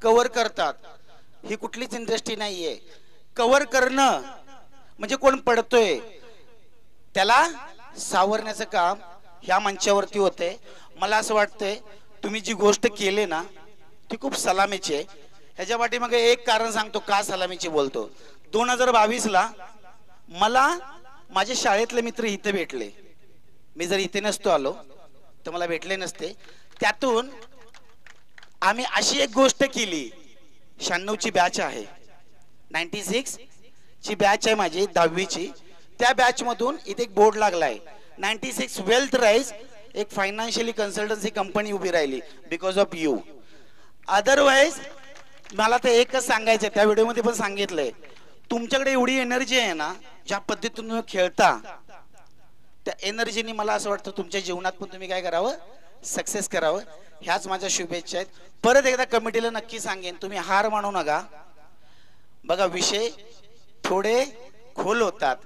कव्हर करतात. ही कुठलीच इंडस्ट्री नाहीये. कव्हर करणं म्हणजे कोण पडतोय त्याला सावरण्याचं काम ह्या मंचावरती होते. मला असं वाटतंय तुम्ही जी गोष्ट केली ना ती खूप सलामीची आहे. ह्याच्या पाठीमागे एक कारण सांगतो का सलामीची बोलतो. 2022ला मला माझे शाळेतले मित्र इथे भेटले. मी जर इथे नसतो आलो तर मला भेटले नसते. त्यातून आम्ही अशी एक गोष्ट केली. 96ची बॅच आहे, 96 ची बॅच आहे माझी 10वीची. त्या बॅच मधून इथे एक बोर्ड लागलाय 96 वेल्थ राईज. एक फायनान्शियली कन्सल्टन्सी कंपनी उभी राहिली बिकॉज ऑफ यू. अदरवाईज मला तर एकच सांगायचं, त्या व्हिडिओमध्ये पण सांगितलंय, तुमच्याकडे एवढी एनर्जी आहे ना, ज्या पद्धतीने तुम्ही खेळता त्या एनर्जीने मला असं वाटतं तुमच्या जीवनात पण तुम्ही काय करावं, सक्सेस करावं. ह्याच माझ्या शुभेच्छा आहेत. परत एकदा कमिटीला नक्की सांगेन, तुम्ही हार मानू नका. बघा विषय थोडे खोल होतात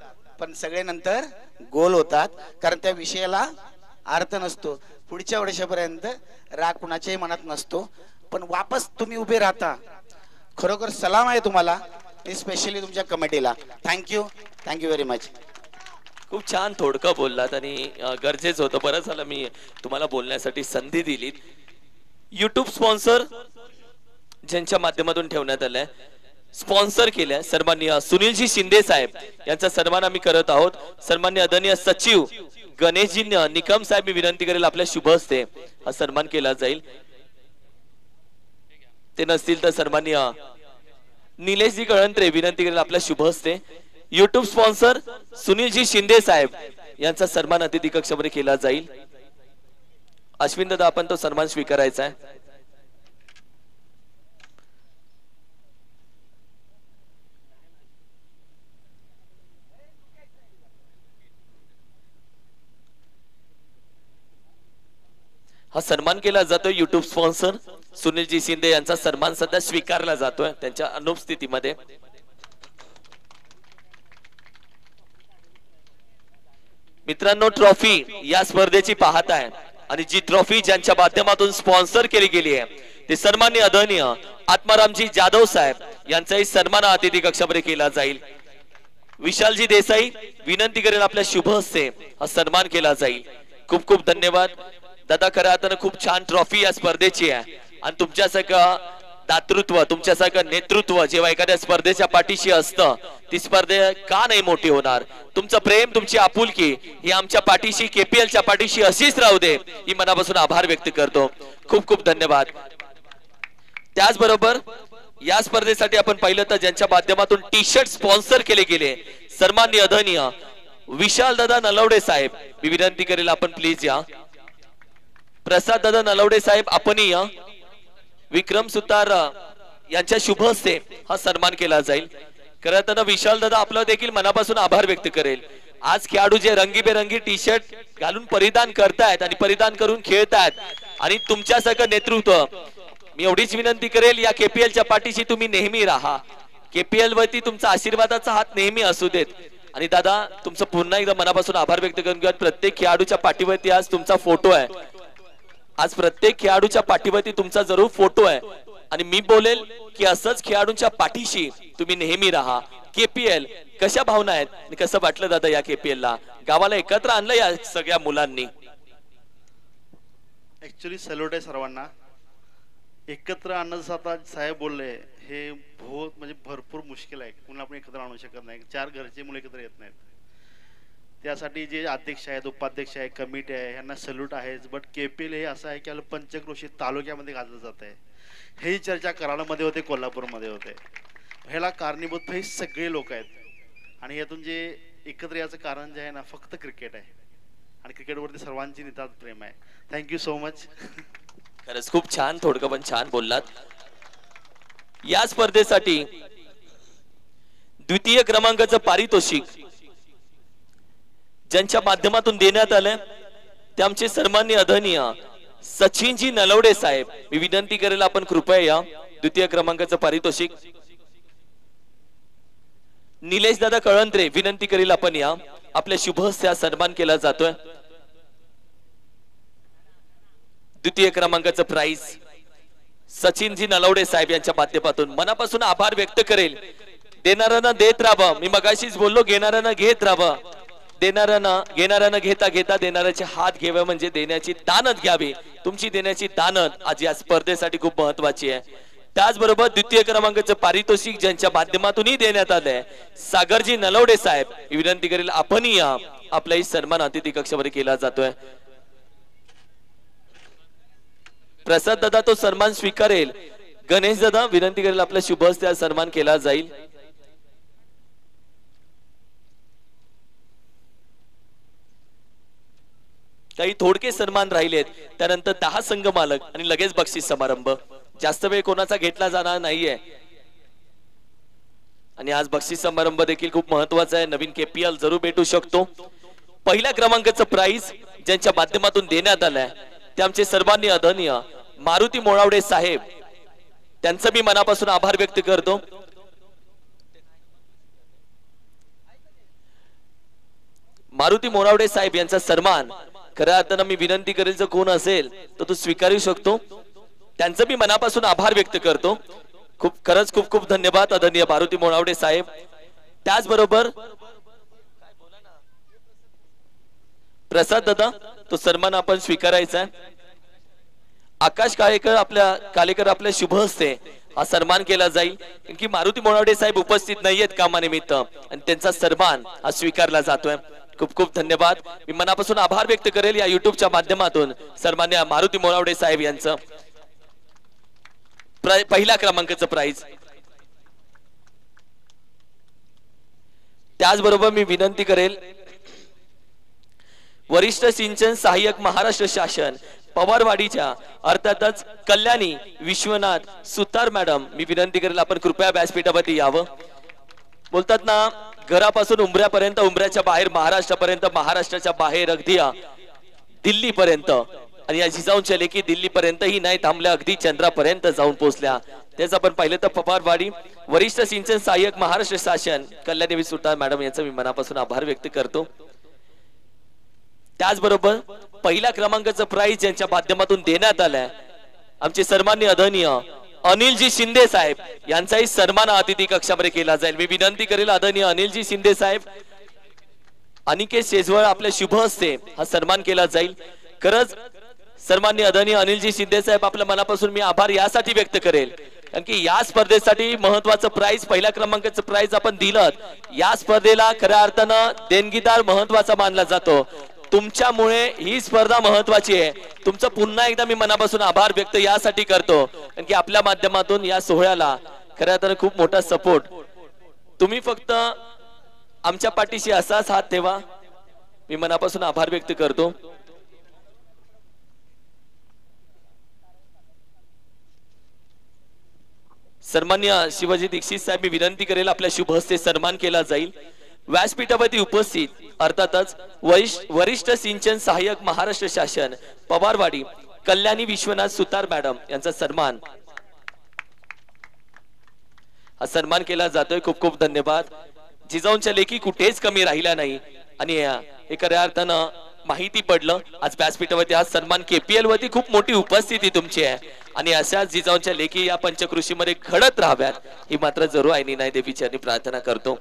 पण सगळे नंतर गोल होतात, कारण त्या विषयाला अर्थ नसतो. पुढच्या वर्षापर्यंत राग कुणाच्याही मनात नसतो, पण वापस तुम्ही उभे राहता. खरोखर सलाम आहे तुम्हाला, स्पेशली तुमच्या कमिटीला. Thank you very much. खूप छान थोडकं बोललात आणि गरजेचं होतं. बरं झालं मी तुम्हाला बोलण्यासाठी संधी दिलीत. युट्यूब स्पॉन्सर ज्यांच्या माध्यमातून ठेवण्यात आलंय, स्पॉन्सर केलंय सन्माननीय सुनीलजी शिंदे साहेब यांचा सन्मान आम्ही करत आहोत. सन्माननीय आदरणीय सचिव गणेशजी निकम साहेब, मी विनंती करेल आपल्या शुभ हस्ते हा सन्मान केला जाईल. ते नसतील तर सन्माननीय निलेशजी कळंत्रे, विनंती करेल आपल्या शुभ हस्ते. युट्यूब स्पॉन्सर सुनीलजी शिंदे साहेब यांचा सन्मान अतिथी कक्षामध्ये केला जाईल. अश्विन दादा आपण तो सन्मान स्वीकारायचा आहे. हा सन्मान केला जातोय. युट्यूब स्पॉन्सर सुनीलजी शिंदे यांचा सन्मान सध्या स्वीकारला जातोय त्यांच्या अनुपस्थितीमध्ये. मित्रांनो, ट्रॉफी या स्पर्धेची पाहत आहे आणि जी ट्रॉफी ज्यांच्या माध्यमातून स्पॉन्सर केली गेली आहे ते सन्माननीय आदरणीय आत्मारामजी जाधव साहेब यांचाही सन्मान अतिथी कक्षामध्ये केला जाईल. विशालजी देसाई, विनंती करेन आपल्या शुभ हस्ते हा सन्मान केला जाईल. खूप खूप धन्यवाद दादा. खऱ्या अर्थानं खूप छान ट्रॉफी या स्पर्धेची आहे आणि तुमच्यासारखं दातृत्व, तुमच्यासारखं नेतृत्व जेव्हा एखाद्या स्पर्धेच्या पाठीशी असतं ती स्पर्धे का नाही मोठी होणार. तुमचं प्रेम, तुमची आपुलकी ही आमच्या पाठीशी, केपीएलच्या पाठीशी अशीच राहू दे ही मनापासून आभार व्यक्त करतो. खूप खूप धन्यवाद. त्याचबरोबर या स्पर्धेसाठी आपण पाहिलं तर ज्यांच्या माध्यमातून टी शर्ट स्पॉन्सर केले गेले सन्माननीय आदरणीय विशाल दादा नलवडे साहेब, मी विनंती करेल आपण प्लीज या. प्रसाद दादा नलवडे साहेब आपणही या. विक्रम सुतार यांच्या शुभ हस्ते हा सन्मान केला जाईल. खरं तर विशाल दादा आपलं देखील मनापासून आभार व्यक्त करेल. आज खेळाडू जे रंगीबेरंगी टी शर्ट घालून परिधान करतायत आणि परिधान करून खेळतायत आणि तुमच्यासारखं नेतृत्व, मी एवढीच विनंती करेल या केपीएलच्या पाठीशी तुम्ही नेहमी राहा. केपीएल वरती तुमचा आशीर्वादाचा हात नेहमी असू देत. आणि दादा तुमचं पुन्हा एकदा मनापासून आभार व्यक्त करून घेऊयात. प्रत्येक खेळाडूच्या पाठीवरती आज तुमचा फोटो आहे. आज प्रत्येक खेळाडूच्या पाठीवरती तुमचा जरूर फोटो आहे आणि मी बोलेल की असंच खेळाडूंच्या पाठीशी तुम्ही नेहमी राहा. केपीएल कशा भावना आहेत आणि कसं वाटलं दादा या केपीएलला, गावाला एकत्र आणलं या सगळ्या मुलांनी? ऍक्च्युली सॅल्यूट आहे सर्वांना. एकत्र आणणं जसं आता साहेब बोलले हे बहुत म्हणजे भरपूर मुश्किल आहे. कुणाला आपण एकत्र आणू शकत नाही. 4 घरचे मुलं एकत्र येत नाहीत. त्यासाठी जे अध्यक्ष आहेत, उपाध्यक्ष आहे, कमिटी आहे, यांना सल्यूट आहेच. बट केपीएल हे असं आहे की आपलं पंचक्रोशीत तालुक्यामध्ये घातलं जात आहे. ही चर्चा कराडमध्ये होते, कोल्हापूरमध्ये होते. ह्याला कारणीभूत हे सगळे लोक आहेत आणि यातून जे एकत्र याचं कारण जे आहे ना फक्त क्रिकेट आहे. आणि क्रिकेटवरती सर्वांची नितांत प्रेम आहे. Thank you so much. खरंच खूप छान, थोडकं पण छान बोललात. या स्पर्धेसाठी द्वितीय क्रमांकाचं पारितोषिक ज्यांच्या माध्यमातून देण्यात आलं ते आमचे सन्माननीय आदरणीय सचिनजी नलवडे साहेब. मी विनंती करेल आपण कृपया या. द्वितीय क्रमांकाचं पारितोषिक निलेश दादा कळंत्रे, विनंती करेल आपण या. आपल्या शुभ हस्ते सन्मान केला जातोय. द्वितीय क्रमांकाचं प्राइज सचिनजी नलवडे साहेब यांच्या माध्यमातून मनापासून आभार व्यक्त करेल. देणाऱ्यांना देत राहा. मी मगाशीच बोललो, घेणाऱ्यांना घेत राहा. घेणाऱ्यांना घेता घेता देणाऱ्याचे हात घ्यावे म्हणजे देण्याची दानत घ्यावी. तुमची देण्याची दानत आज या स्पर्धेसाठी खूप महत्वाची आहे. त्याचबरोबर द्वितीय क्रमांकाचं पारितोषिक ज्यांच्या माध्यमातूनही देण्यात आलंय सागरजी नलवडे साहेब, विनंती करेल आपणही या. आपलाही सन्मान अतिथी कक्षामध्ये केला जातोय. प्रसाद दादा तो सन्मान स्वीकारेल. गणेश दादा, विनंती करेल आपल्या शुभ हस्ते सन्मान केला जाईल. काही थोडके सन्मान राहिलेत, त्यानंतर 10 संघ मालक आणि लगेच बक्षीस समारंभ. जास्त वेळ कोणाचा घेतला जाणार नाहीये. आणि आज बक्षीस समारंभ देखील खूप महत्वाचा आहे. नवीन KPL जरूर भेटू शकतो. पहिल्या क्रमांकाचं प्राइज ज्यांच्या माध्यमातून देण्यात आलंय ते आमचे सर्वांनी आदरणीय मारुती मोळावडे साहेब, त्यांचं मी मनापासून आभार व्यक्त करतो. मारुती मोळावडे साहेब यांचा सन्मान खऱ्या अर्थानं मी विनंती करेल जर कोण असेल तर तो स्वीकारू शकतो. त्यांचं मी मनापासून आभार व्यक्त करतो. खरंच खूप खूप धन्यवाद आदरणीय मारुती मोळावडे साहेब. त्याचबरोबर प्रसाद दादा तो सन्मान आपण स्वीकारायचा आहे. आकाश कालेकर आपल्या शुभ हस्ते हा सन्मान केला जाईल. की मारुती मोळावडे साहेब उपस्थित नाहीयेत कामानिमित्त आणि त्यांचा सन्मान हा स्वीकारला जातोय. खूप खूप धन्यवाद. मी मनापासून आभार व्यक्त करेल या युट्यूबच्या माध्यमातून सन्मान्य मारुती मोळावडे साहेब यांचं पहिल्या क्रमांकाचं प्राइज. त्याचबरोबर मी विनंती करेल वरिष्ठ सिंचन सहाय्यक महाराष्ट्र शासन पवारवाडीच्या अर्थातच कल्याणी विश्वनाथ सुतार मॅडम, मी विनंती करेल आपण कृपया व्यासपीठावरती यावं. बोलतात ना घरापासून उंबऱ्यापर्यंत, उंबऱ्याच्या बाहेर महाराष्ट्रापर्यंत, महाराष्ट्राच्या बाहेर अगदी दिल्लीपर्यंत आणि या जिजाऊंच्या लेखी दिल्लीपर्यंतही नाही थांबल्या, अगदी चंद्रापर्यंत जाऊन पोहोचल्या. तेच आपण पाहिलं तर पवारवाडी वरिष्ठ सिंचन सहाय्यक महाराष्ट्र शासन कल्याणी सुतार मॅडम यांचा मी मनापासून आभार व्यक्त करतो. त्याचबरोबर पहिल्या क्रमांकाचं प्राइज ज्यांच्या माध्यमातून देण्यात आलाय आमचे सन्माननीय आदरणीय अनिलजी शिंदे साहेब यांचाही सन्मान अतिथी कक्षामध्ये केला जाईल. मी विनंती करेल आदरणीय अनिलजी शिंदे साहेब, अनिकेत शेजवळ आपल्या शुभ हस्ते हा सन्मान केला जाईल. खरंच सन्माननीय आदरणीय अनिलजी शिंदे साहेब आपल्या मनापासून मी आभार यासाठी व्यक्त करेल कारण की या स्पर्धेसाठी महत्वाचं प्राइज, पहिल्या क्रमांकाचं प्राइज आपण दिलं. या स्पर्धेला खऱ्या अर्थानं देणगीदार महत्वाचा मानला जातो. तुमच्यामुळे ही स्पर्धा महत्वाची आहे. तुमचं पुन्हा एकदा मी मनापासून आभार व्यक्त यासाठी करतो कारण की आपल्या माध्यमातून या सोहळ्याला खऱ्या अर्थानं खूप मोठा सपोर्ट. तुम्ही फक्त आमच्या पाठीशी असाच हात ठेवा. मी मनापासून आभार व्यक्त करतो. सन्मान्य शिवाजी दीक्षित साहेब, मी विनंती करेल आपल्या शुभ हस्ते सन्मान केला जाईल. व्यासपीठावरती उपस्थित अर्थातच वरिष्ठ सिंचन सहाय्यक महाराष्ट्र शासन पवारवाडी कल्याणी विश्वनाथ सुतार मॅडम यांचा सन्मान हा सन्मान केला जातोय. खूप खूप धन्यवाद. जिजाऊंच्या लेखी कुठेच कमी राहिला नाही आणि हे खऱ्या अर्थानं माहिती पडलं. आज व्यासपीठावरती हा सन्मान KPL वरती खूप मोठी उपस्थिती तुमची आहे आणि अशाच जिजाऊंच्या लेखी या पंचकृषीमध्ये घडत राहाव्यात ही मात्र जरूर आईनी नाही देवीची प्रार्थना करतो.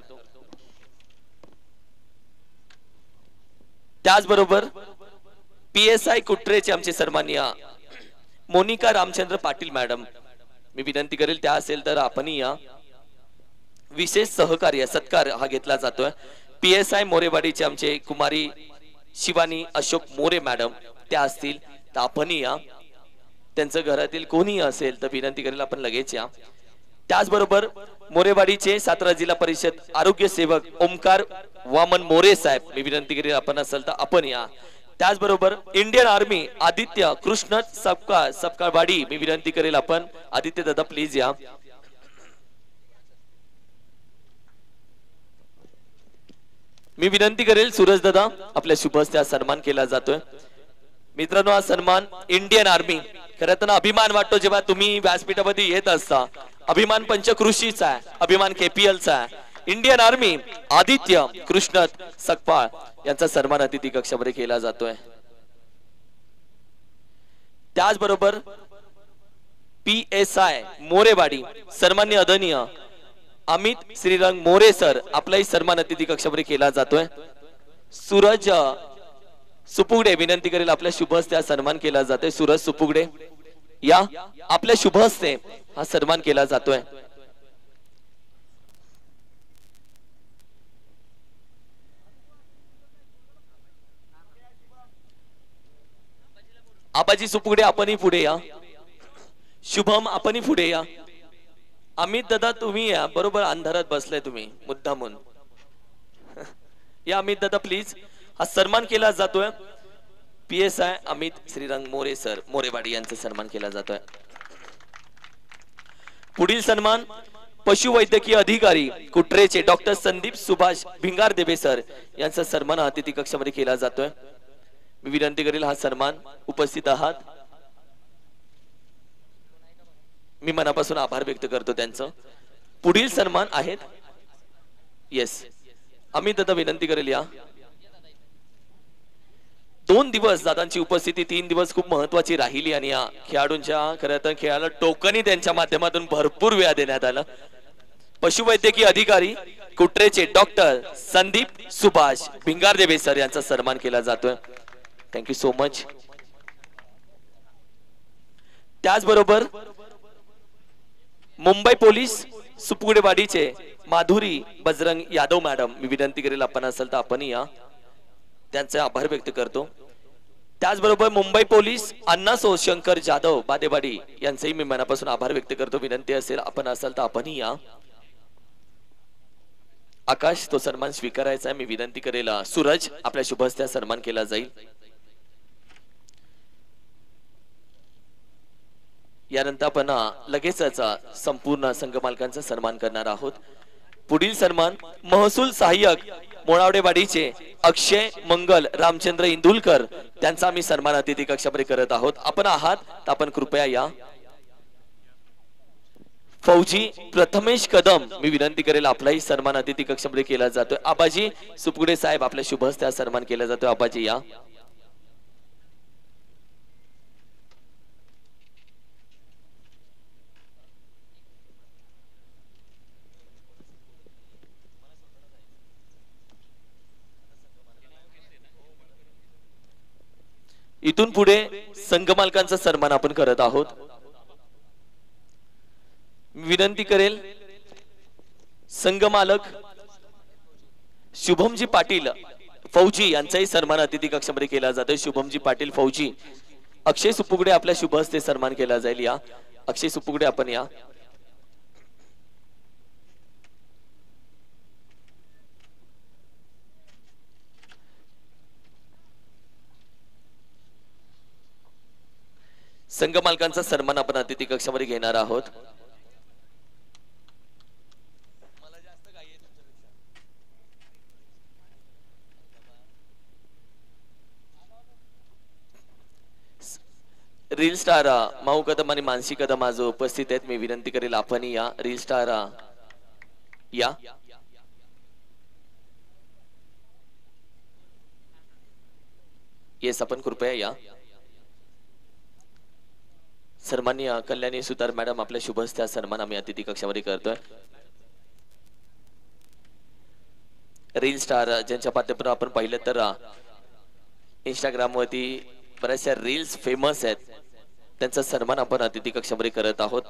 त्याचबरोबर PSI कुट्रेचे आमचे सन्माननीय मोनिका रामचंद्र पाटील मॅडम, मी विनंती करेल त्या असेल तर आपणही या. विशेष सहकार्य सत्कार हा घेतला जातोय. PSI मोरेवाडीचे आमचे कुमारी शिवानी अशोक मोरे मॅडम त्या असतील तर आपणही या. त्यांचं घरातील कोणीही असेल तर विनंती करेल आपण लगेच या. त्याचबरोबर मोरेवाडीचे सातारा जिल्हा परिषद आरोग्य सेवक ओमकार वामन मोरे साहेब, मी विनंती करेल आपण असेल तर आपण या. त्याचबरोबर इंडियन आर्मी आदित्य कृष्ण सपकाळवाडी, मी विनंती करेल आपण आदित्य दादा प्लीज या. मी विनंती करेल सूरज दादा, आपल्या शुभ हस्ते हा सन्मान केला जातोय. मित्रांनो, हा सन्मान इंडियन आर्मी, खरं तर अभिमान वाटतो जेव्हा तुम्ही व्यासपीठामध्ये येत असता. अभिमान पंचकृषीचा आहे, अभिमान केपीएलचा आहे. इंडियन आर्मी आदित्य कृष्ण सकपाळ यांचा सन्मान अतिथी कक्षामध्ये केला जातोय. त्याचबरोबर PSI मोरेवाडी सन्मान्य आदरणीय अमित श्रीरंग मोरे सर, आपलाही सन्मान अतिथी कक्षामध्ये केला जातोय. सूरज सुपुगडे, विनंती करेल आपल्या शुभ हस्ते हा सन्मान केला जातोय. सूरज सुपुगडे या, आपल्या शुभ हस्ते हा सन्मान केला जातोय. आबाजी सुपुगडे आपणही पुढे या. शुभम आपणही पुढे या. अमित दादा तुम्ही या, बरोबर अंधारात बसलाय तुम्ही मुद्दामून या. अमित दादा प्लीज, हा सन्मान केला जातोय. PSI अमित श्रीरंग मोरे सर मोरेवाडी यांचा सन्मान केला जातोय. पुढील सन्मान पशुवैद्यकीय अधिकारी कुट्रेचे डॉक्टर संदीप सुभाष भिंगारदेवे सर यांचा सन्मान अतिथी कक्षामध्ये केला जातोय. मी विनंती करेल हा सन्मान उपस्थित आहात, मी मनापासून आभार व्यक्त करतो त्यांचं. पुढील सन्मान आहेत येस अमित दादा, विनंती करेल या. 2 दिवस दादांची उपस्थिती 3 दिवस खूप महत्वाची राहिली आणि या खेळाडूंच्या खरं तर खेळाला टोकनही त्यांच्या माध्यमातून भरपूर वेळा देण्यात आला. पशुवैद्यकीय अधिकारी कुट्रेचे डॉक्टर संदीप सुभाष भिंगारदेवे सर यांचा सन्मान केला जातोय. Thank you so much. त्याचबरोबर मुंबई पोलीस सुपुगडेवाडीचे माधुरी बजरंग यादव मॅडम, मी विनंती करेल आपण असेल तर आपण या, त्यांचे आभार व्यक्त करतो. त्याचबरोबर मुंबई पोलीस अण्णासो शंकर जाधव बादेवाडी यांचेही मी मनापासून आभार व्यक्त करतो. विनंती असेल आपण असाल तर आपणही या. आकाश तो सन्मान स्वीकारायचा आहे, मी विनंती करेल सूरज आपल्या शुभ हस्ते सन्मान केला जाईल. यानंतर आपण लगेचच संपूर्ण संघ मालकांचा सन्मान करणार आहोत. पुढील सन्मान महसूल सहाय्यक मोळावडेवाडीचे अक्षय मंगल रामचंद्र इंदुलकर त्यांचा आम्ही सन्मान अतिथी कक्षामध्ये करत आहोत. आपण आहात तर आपण कृपया या. फौजी प्रथमेश कदम, मी विनंती करेल आपलाही सन्मान अतिथी कक्षामध्ये केला जातोय. आबाजी सुपुगडे साहेब आपल्या शुभ हस्ते हा सन्मान केला जातोय. आबाजी या. इथून पुढे संघ मालकांचा सन्मान आपण करत आहोत. विनंती करेल संघ मालक शुभमजी पाटील फौजी यांचाही सन्मान अतिथी कक्षामध्ये केला जातोय. शुभमजी पाटील फौजी. अक्षय सुपुगडे आपल्या शुभ हस्ते सन्मान केला जाईल. या अक्षय सुपुगडे आपण या. संघ मालकांचा सन्मान आपण अतिथी कक्षामध्ये घेणार आहोत. रील स्टार माऊ कदम आणि मानसी कदम आज उपस्थित आहेत. मी विनंती करेल आपण या. रील स्टार या. येस आपण कृपया या. सन्माननीय कल्याणी सुतार मॅडम आपल्या शुभ हस्ते सन्मान आम्ही अतिथी कक्षामध्ये करतोय. रील स्टार ज्यांच्या माध्यमातून आपण पाहिलं तर इंस्टाग्राम वरती बऱ्याचशा रील्स फेमस आहेत, त्यांचा सन्मान आपण अतिथी कक्षामध्ये करत आहोत.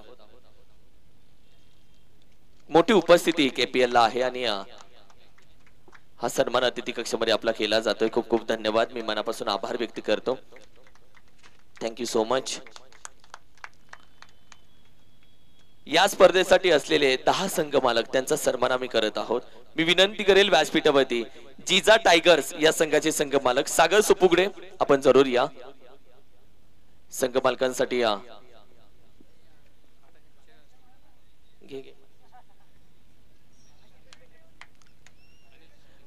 मोठी उपस्थिती KPL ला आहे आणि हा सन्मान अतिथी कक्षामध्ये आपला केला जातोय. खूप खूप धन्यवाद. मी मनापासून आभार व्यक्त करतो. Thank you so much. या स्पर्धेसाठी असलेले 10 संघ मालक त्यांचा सन्मान आम्ही करत आहोत. मी विनंती करेल व्यासपीठावरती जिजा टायगर्स या संघाचे संघ मालक सागर सुपुगडे आपण जरूर या. संघ मालकांसाठी या.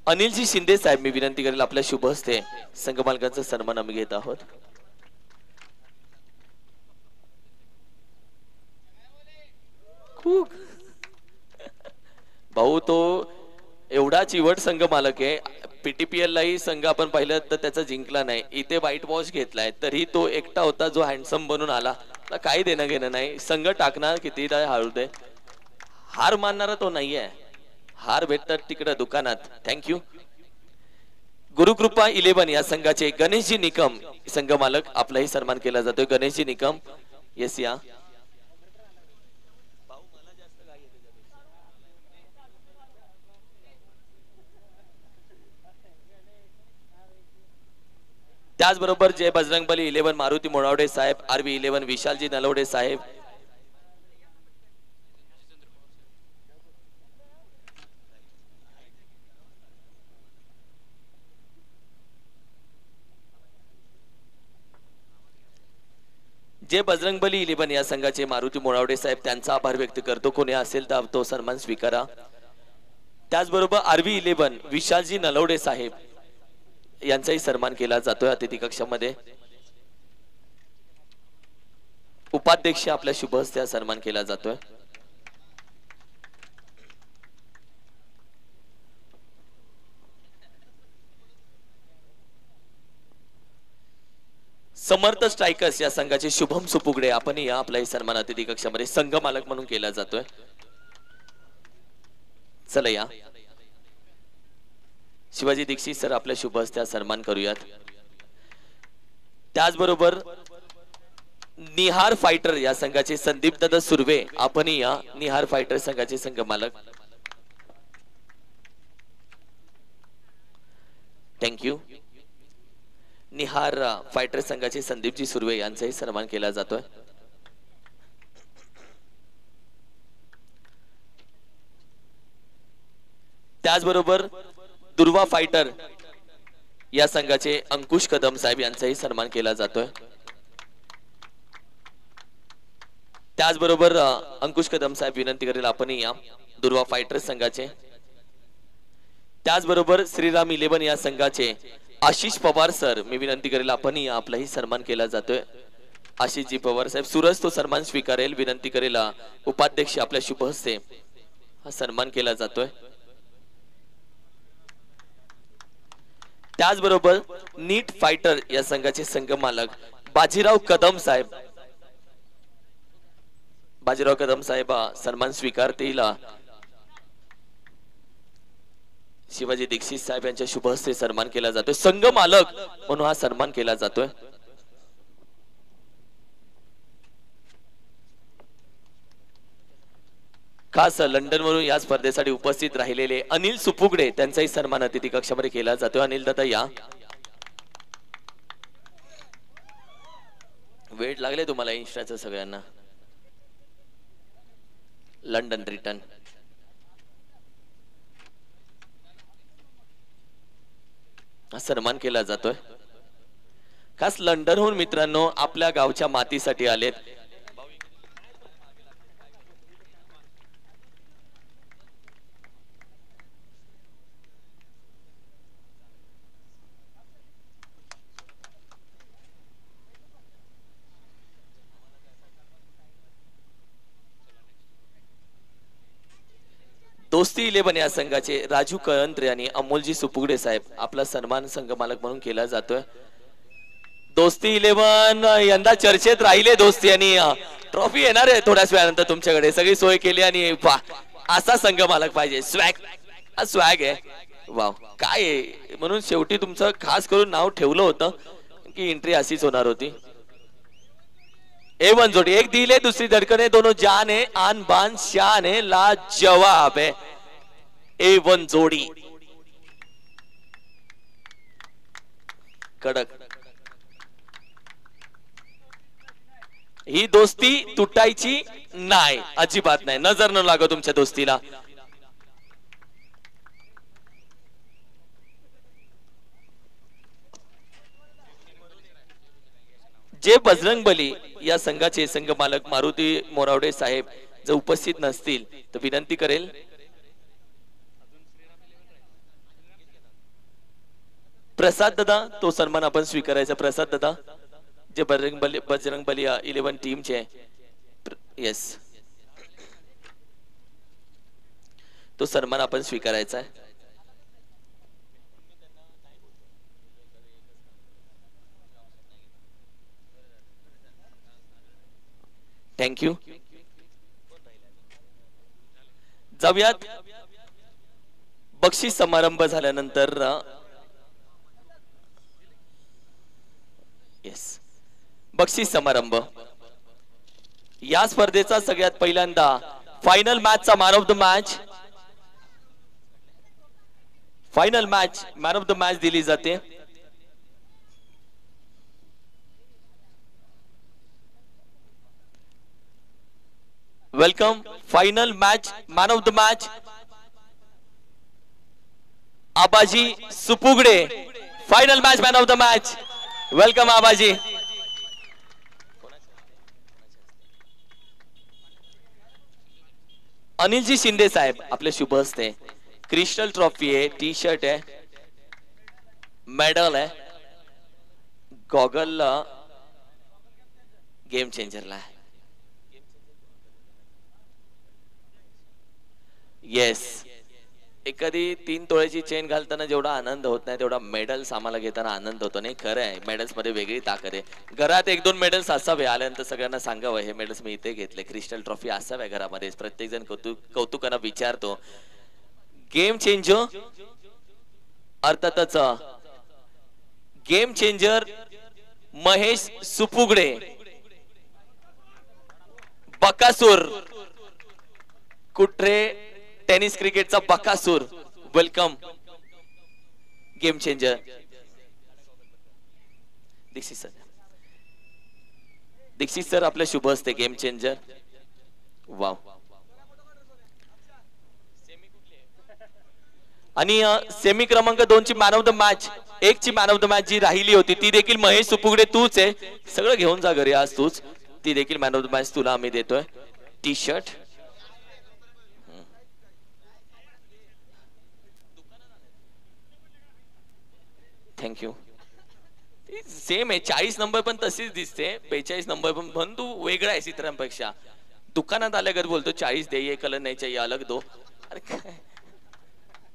अनिलजी शिंदे साहेब मी विनंती करेल आपल्या शुभ हस्ते संघ मालकांचा सन्मान आम्ही घेत आहोत. भाऊ तो एवढा चिवट संघ मालक आहे. पीटीपीएल लाही संघ आपण पाहिलं तर त्याचा जिंकला नाही. इथे व्हाईट वॉश घेतलाय तरी तो एकटा होता जो हँडसम बनून आला. काही देणं घेणं नाही. संघ टाकणार किती हळू दे. हार मानणारा तो नाहीये. हार भेटतात तिकडे दुकानात. थँक्यू. गुरुकृपा 11 या संघाचे गणेशजी निकम संघ मालक आपलाही सन्मान केला जातोय. गणेशजी निकम येस या. त्याचबरोबर जय बजरंगबली 11 मारुती मोडावडे साहेब, आरबी 11 विशालजी नलवडे साहेब, जय बजरंगबली 11 या संघाचे मारुती मोडावडे साहेब त्यांचा आभार व्यक्त करतो. कोणी असेल तर तो सन्मान स्वीकारा. त्याचबरोबर आरबी 11 विशालजी नलवडे साहेब यांचाही सन्मान केला जातोय अतिथी कक्षामध्ये. उपाध्यक्ष आपल्या शुभ हस्ते सन्मान केला जातोय. समर्थ स्ट्रायकर्स या संघाचे शुभम सुपुगडे आपण या आपलाही सन्मान अतिथी कक्षामध्ये संघ मालक म्हणून केला जातोय. चला या. शिवाजी दीक्षित सर आपल्या शुभ हस्ते सन्मान करूयात. त्याचबरोबर निहार फायटर या संघाचे संदीप दादा सुर्वे आपण या निहार फायटर संघाचे संघ मालक. थँक्यू. निहार फायटर संघाचे संदीपजी सुर्वे यांचाही सन्मान केला जातोय. त्याचबरोबर दुर्वा फायटर या संघाचे अंकुश कदम साहेब यांचाही सन्मान केला जातोय. त्याचबरोबर अंकुश कदम साहेब विनंती करेल आपण या दुर्वा फायटर संघाचे. त्याचबरोबर श्रीराम 11 या संघाचे आशिष पवार सर मी विनंती करेल आपण या आपलाही सन्मान केला जातोय. आशिषजी पवार साहेब सूरज तो सन्मान स्वीकारेल. विनंती करेल उपाध्यक्ष आपल्या शुभ हस्ते हा सन्मान केला जातोय. त्याचबरोबर नीट फायटर या संघाचे संघ मालक बाजीराव कदम साहेब. बाजीराव कदम साहेब सन्मान स्वीकारतील. शिवाजी दीक्षित साहेब यांच्या शुभ हस्ते सन्मान केला जातोय. संघ मालक म्हणून हा सन्मान केला जातोय. खास लंडन वरून या स्पर्धेसाठी उपस्थित राहिलेले अनिल सुपुगडे त्यांचाही सन्मान अतिथी कक्षामध्ये केला जातोय. अनिल दादा या. वेट लागले तुम्हाला इन्स्टाचं सगळ्यांना. लंडन रिटर्न हा सन्मान केला जातोय. खास लंडनहून मित्रांनो आपल्या गावच्या मातीसाठी आलेत. दोस्ती 11 या संघाचे राजू कळंत्रे आणि अमोलजी सुपुगडे साहेब आपला सन्मान संघ मालक म्हणून केला जातोय. दोस्ती 11 यंदा चर्चेत राहिले. दोस्ती आणि ट्रॉफी येणार आहे थोड्याच वेळानंतर तुमच्याकडे. सगळी सोय केली आणि असा संघ मालक पाहिजे. स्वॅग आहे. वाव काय आहे. म्हणून शेवटी तुमचं खास करून नाव ठेवलं होतं की एंट्री अशीच होणार होती. A1 जोड़ी एक दिल है दूसरी धड़कन है दोनों जान है आन बान शान है लाजवाब है. A1 जोड़ी कडक. ही दोस्ती तुटायची नाही, अजिबात नाही, नजर न लागो तुमच्या दोस्तीला. जे बजरंग बली या संघाचे संघ मालक मारुती मोरावडे साहेब जर उपस्थित नसतील तर विनंती करेल प्रसाद दादा तो सन्मान आपण स्वीकारायचा. प्रसाद दादा जे बजरंग बली 11 टीमचे येस, तो सन्मान आपण स्वीकारायचा आहे. थँक्यू. जाऊयात बक्षीस समारंभ झाल्यानंतर. येस, बक्षीस समारंभ. या स्पर्धेचा सगळ्यात पहिल्यांदा फायनल मॅचचा man of the match, final match man of the match दिली जाते. Welcome final match man of the match Abaji Supugade. Final match man of the match. Welcome Abaji. अनिलजी शिंदे साहेब आपले शुभ हस्ते क्रिस्टल ट्रॉफी आहे, टी शर्ट आहे, मेडल आहे, गॉगल गेम चेंजरला आहे. येस, एखादी 3 तोळ्याची चेन घालताना जेवढा आनंद होत नाही तेवढा मेडल्स आम्हाला घेताना आनंद होतो. नाही, खरं आहे, मेडल्स मध्ये वेगळी ताकद आहे. घरात 1-2 मेडल्स असावे, आल्यानंतर सगळ्यांना सांगावं हे मेडल्स मी इथे घेतले, क्रिस्टल ट्रॉफी असाव्या घरामध्ये. प्रत्येक जण कौतुकानं विचारतो. गेम चेंजर अर्थातच गेम चेंजर महेश सुपुगडे, बकासूर कुठे टेनिस क्रिकेटचा Bakasur. Welcome game changer. Dixit sir आपल्या शुभ हस्ते गेम चेंजर. वाव. आणि सेमी क्रमांक 2 ची मॅन ऑफ द मॅच, 1 ची मॅन ऑफ द मॅच जी राहिली होती ती देखील महेश सुपुगडे तूच आहे. सगळं घेऊन जा घरी आज तूच. ती देखील मॅन ऑफ द मॅच तुला आम्ही देतोय. T shirt thank you. सेम आहे, 40 नंबर पण तशीच दिसते, 45 नंबर पण तू वेगळा आहेस इतरांपेक्षा. दुकानात आल्यागत बोलतो 40 दे, ये कलर नाही चाहिए अलग दो. अरे काय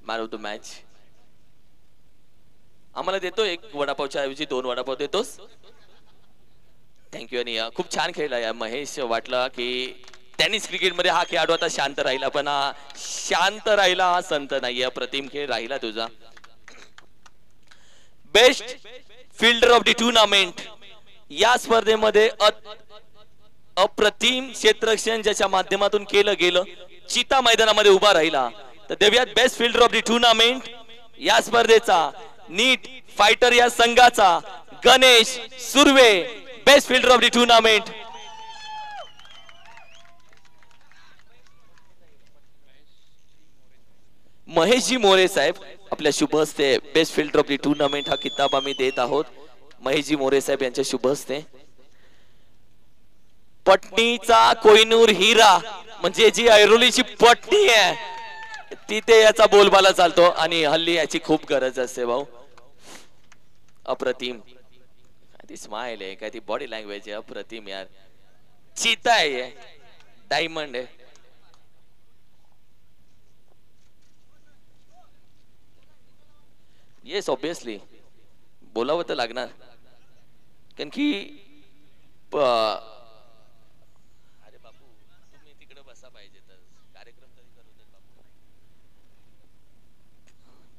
मॅन ऑफ द मॅच आम्हाला देतो. 1 वडापावच्या ऐवजी 2 वडापाव देतोस. थँक्यू. आणि खूप छान खेळला या महेश. वाटलं की टेनिस क्रिकेट मध्ये हा खेळाडू आता शांत राहिला, पण हा शांत राहिला, हा संत नाही. अप्रतिम खेळ राहिला तुझा. Best fielder of the tournament या स्पर्धेमध्ये अप्रतिम क्षेत्ररक्षण ज्याच्या माध्यमातून केलं गेलं, चिता मैदानामध्ये उभा राहिला. तर देऊयात best fielder of the tournament या स्पर्धेचा नीट फायटर या संघाचा Ganesh Surve. Best fielder of the tournament. महेशजी मोरे साहेब आपल्या शुभ हस्ते best fielder of the tournament हा किताब आम्ही देत आहोत. महेशजी मोरे साहेब यांच्या शुभ हस्ते. पटणीचा कोहिनूर हिरा म्हणजे जी ऐरोलीची पटणी आहे तिथे याचा बोलबाला चालतो आणि हल्ली याची खूप गरज असते भाऊ. अप्रतिम. काय ती स्माइल आहे, काय ती बॉडी लँग्वेज आहे, अप्रतिम यार. चीता आहे, डायमंड आहे. येस, ऑब्विसली बोलावं तर लागणार, कारण की अरे बापू तुम्ही तिकडे बसा पाहिजे तर कार्यक्रम तरी करू दे बापू.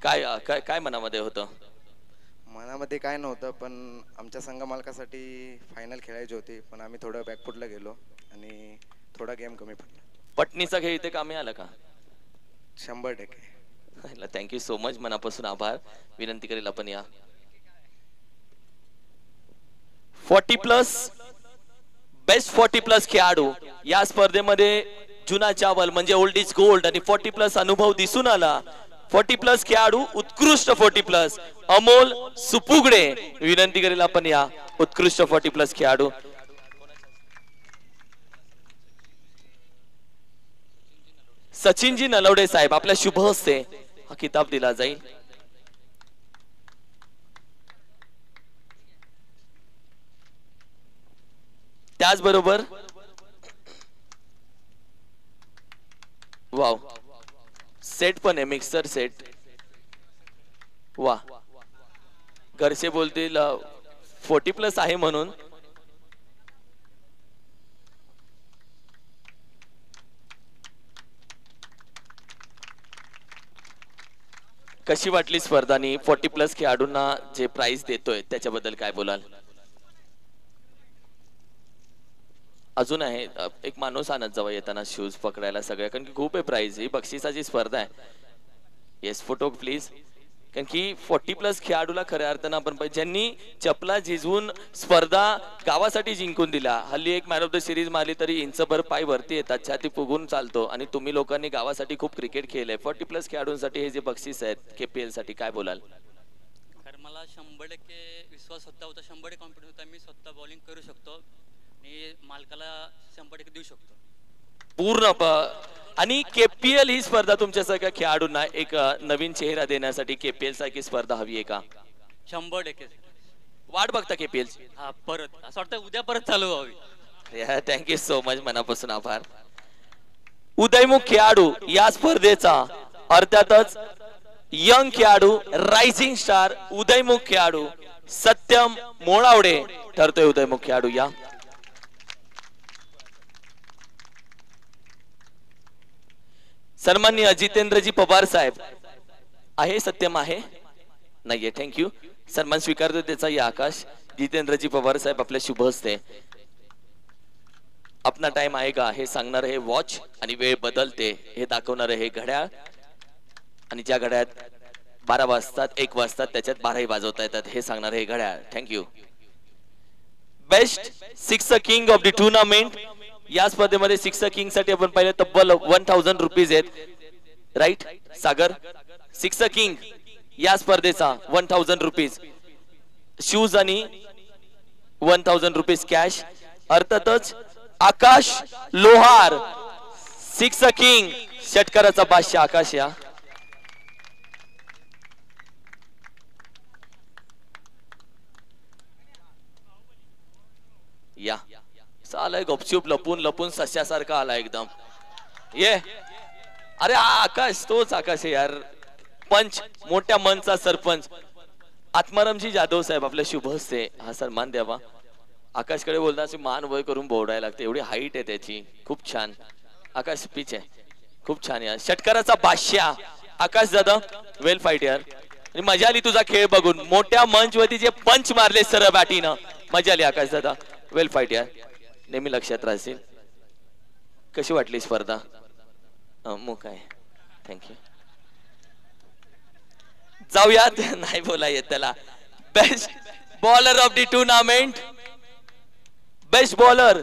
काय काय काय मनामध्ये होतं? मनामध्ये काय नव्हतं, पण आमच्या संघ मालकासाठी फायनल खेळायची होती, पण आम्ही थोडं बॅकफुटला गेलो आणि थोडा गेम कमी पडला. पटणीचा खेळ इथे कामी आला का? 100%. थँक्यू सो मच, मनापासून आभार. विनंती करेल आपण या 40+ बेस्ट 40+ खेळाडू या स्पर्धेमध्ये जुना चावल म्हणजे ओल्ड इज गोल्ड आणि 40+ अनुभव दिसून आला. 40+ खेळाडू उत्कृष्ट 40+ अमोल सुपुगडे विनंती करेल आपण या उत्कृष्ट 40+ खेळाडू. सचिनजी नलवडे साहेब आपल्या शुभ हस्ते हा किताब दिला जाईल. त्याचबरोबर वाव सेट पण आहे मिक्सर सेट. वा घरचे बोलतील 40+ आहे म्हणून. कशी वाटली स्पर्धा आणि 40+ खेळाडूंना जे प्राइज देतोय त्याच्याबद्दल काय बोलाल? अजून आहे एक माणूस आणत जावा येताना शूज पकडायला सगळ्या, कारण की खूप आहे प्राइज. ही बक्षिसाची स्पर्धा आहे. Yes photo please. कारण की 40+ खेळाडूला खऱ्या अर्थानं आपण पाहिजे ज्यांनी चपला झिजवून स्पर्धा गावासाठी जिंकून दिला. हल्ली एक मॅन ऑफ द सिरीज मारली तरी इंचभर पाय वरती येतात, छाती फुगून चालतो. आणि तुम्ही लोकांनी गावासाठी खूप क्रिकेट खेळलंय. 40+ खेळाडूंसाठी हे जे बक्षीस आहेत KPL साठी काय बोलाल? कारण मला 100% विश्वास होता 100% कॉन्फिडन्स होता. मी स्वतः बॉलिंग करू शकतो आणि मालकाला 100% देऊ शकतो पूर्ण. आणि KPL ही स्पर्धा तुमच्या सगळ्या खेळाडूंना एक नवीन चेहरा देण्यासाठी KPL सारखी स्पर्धा हवी आहे का? 100% वाट बघता KPL ची? हा परत असं वाटतं उद्या परत चालू व्हावी. थँक्यू सो मच, मनापासून आभार. उदयमुख खेळाडू या स्पर्धेचा अर्थातच यंग खेळाडू रायझिंग स्टार उदयमुख खेळाडू सत्यम मोळावडे ठरतोय. उदयमुख खेळाडू या. सन्माननीय जितेंद्रजी पवार साहेब आहे. सत्यम आहे नाहीये. थँक्यू. सन्मान स्वीकारतो त्याचा या आकाश. जितेंद्रजी पवार साहेब आपल्या शुभ हस्ते. अपना टाइम आहे का हे सांगणार हे वॉच आणि वेळ बदलते हे दाखवणार हे घड्याळ. आणि ज्या घड्याळात 12 वाजतात 1 वाजतात त्याच्यात 12ही वाजवता येतात हे सांगणार हे घड्याळ. Thank you. Best sixer king of the tournament या स्पर्धेमध्ये सिक्सर किंग साठी आपण पाहिलं तब्बल 1000 रुपीज आहेत. राईट सागर? सिक्सर किंग या स्पर्धेचा 1000 रुपीज शूज आणि 1000 रुपीज कॅश. अर्थातच आकाश लोहार सिक्सर किंग षटकाराचा बादशाह आकाश या. या आलाय गपचूप लपून लपून सस्यासारखा आला एकदम. ये अरे आकाश तोच आकाश आहे यार. पंच मोठ्या मनचा सरपंच आत्मारामजी जाधव साहेब आपल्या शुभ हस्ते हा सन्मान द्यावा. आकाशकडे बोलता असे मान वय करून बोर्डायला लागते एवढी हाईट आहे त्याची. खूप छान आकाश पिच आहे खूप छान यार. षटकाराचा बादशाह आकाश दादा वेल फाईट यार. आणि मजा आली तुझा खेळ बघून. मोठ्या मंच वरती जे पंच मारले सरळ बॅटीनं मजा आली आकाश दादा. वेल फाईट यार. नेहमी लक्षात राहतील. कशी वाटली स्पर्धा? मुख आहे. थँक्यू. जाऊयात नाही बोला येत त्याला. Best bowler of the tournament best bowler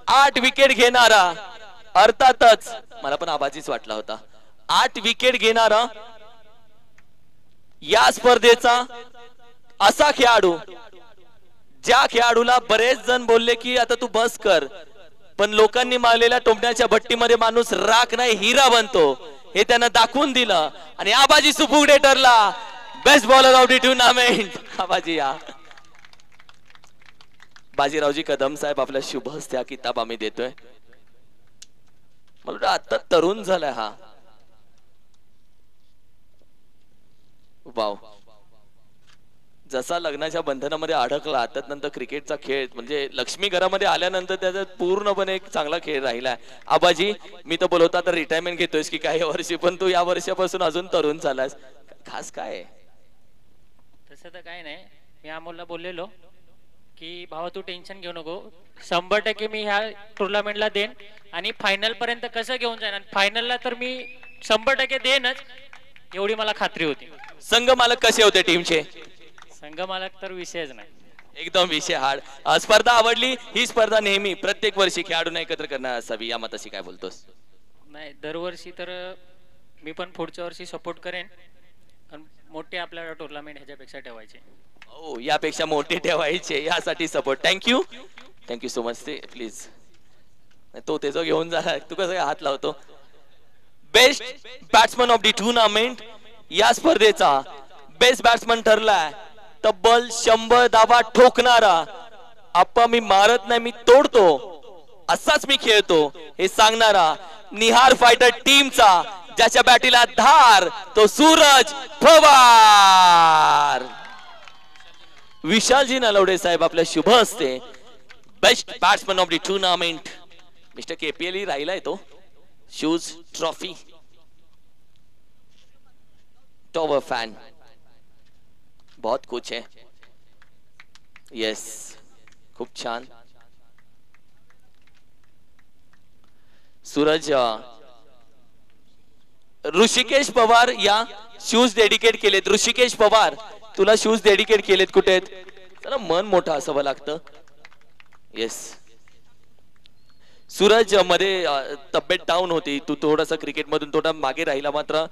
8 wicket घेणारा अर्थातच मला पण आबाजीच वाटला होता. 8 विकेट घेणारा या स्पर्धेचा असा खेळाडू ज्या खेळाडूला बरेच जण बोलले की आता तू बस कर, पण लोकांनी मारलेल्या टोमण्याच्या भट्टीमध्ये माणूस राख नाही हिरा बनतो हे त्यानं दाखवून दिलं. आणि आबाजी सुपुगडे ठरला best bowler of the tournament. Abaji या. बाजीरावजी कदम साहेब आपल्या शुभ हस्ते हा किताब आम्ही देतोय. मला आता तरुण झालाय हा. वाव. जसा लग्नाच्या बंधनामध्ये अडकला त्यानंतर क्रिकेटचा खेळ म्हणजे लक्ष्मी घरामध्ये आल्यानंतर त्याचा पूर्णपणे एक चांगला खेळ राहिलाय. आबाजी मी तर बोलवता तर रिटायरमेंट घेतोयस की काय वर्षी, पण तू या वर्षापासून अजून तरुण झालास. खास काय आहे? तसं तर काय नाही. मी अमोलला बोललेलो की भावा तू टेन्शन घेऊ नको, 100% मी ह्या टुर्नामेंटला देईन आणि फायनल पर्यंत कसं घेऊन जाईन. आणि फायनलला तर मी 100% देईनच एवढी मला खात्री होती. संघ मालक कसे होते टीमचे? संघ मालक तर विषयच नाही. एकदम विषय हार्ड. स्पर्धा आवडली. ही स्पर्धा नेहमी प्रत्येक वर्षी खेळाडूंना एकत्र करणार असावी या मताशी काय बोलतोस? नाही, दरवर्षी तर मी पण पुढच्या वर्षी सपोर्ट करेन. मोठे आपल्याला टुर्नामेंट ह्याच्यापेक्षा ठेवायचे. हो, यापेक्षा मोठे ठेवायचे यासाठी सपोर्ट. Thank you so much. ते प्लीज तो त्याचं घेऊन जा. तू कसं हात लावतो? Best batsman of the tournament या स्पर्धेचा बेस्ट बॅट्समन ठरलाय तब्बल 100 धावा ठोकणारा. आप्पा मी मारत नाही, मी तोडतो, असाच मी खेळतो हे सांगणारा निहार फायटर टीमचा ज्याच्या बॅटीला धार तो सूरज पवार. विशालजी नलवडे साहेब आपल्या शुभ हस्ते best batsman of the tournament mister KPL ही राहिलाय तो शूज ट्रॉफी. टॉवर फॅन बहुत कुछ है. यस, खूप छान. सूरज ऋषिकेश पवार या शूज डेडिकेट केलेत. ऋषिकेश पवार तुला शूज डेडिकेट केलेत. कुठे आहेत? जरा मन मोठं असावं लागतं. येस, सूरज मध्ये तब्येत डाऊन होती. तू थोडासा क्रिकेट मधून थोडा मागे राहिला, मात्र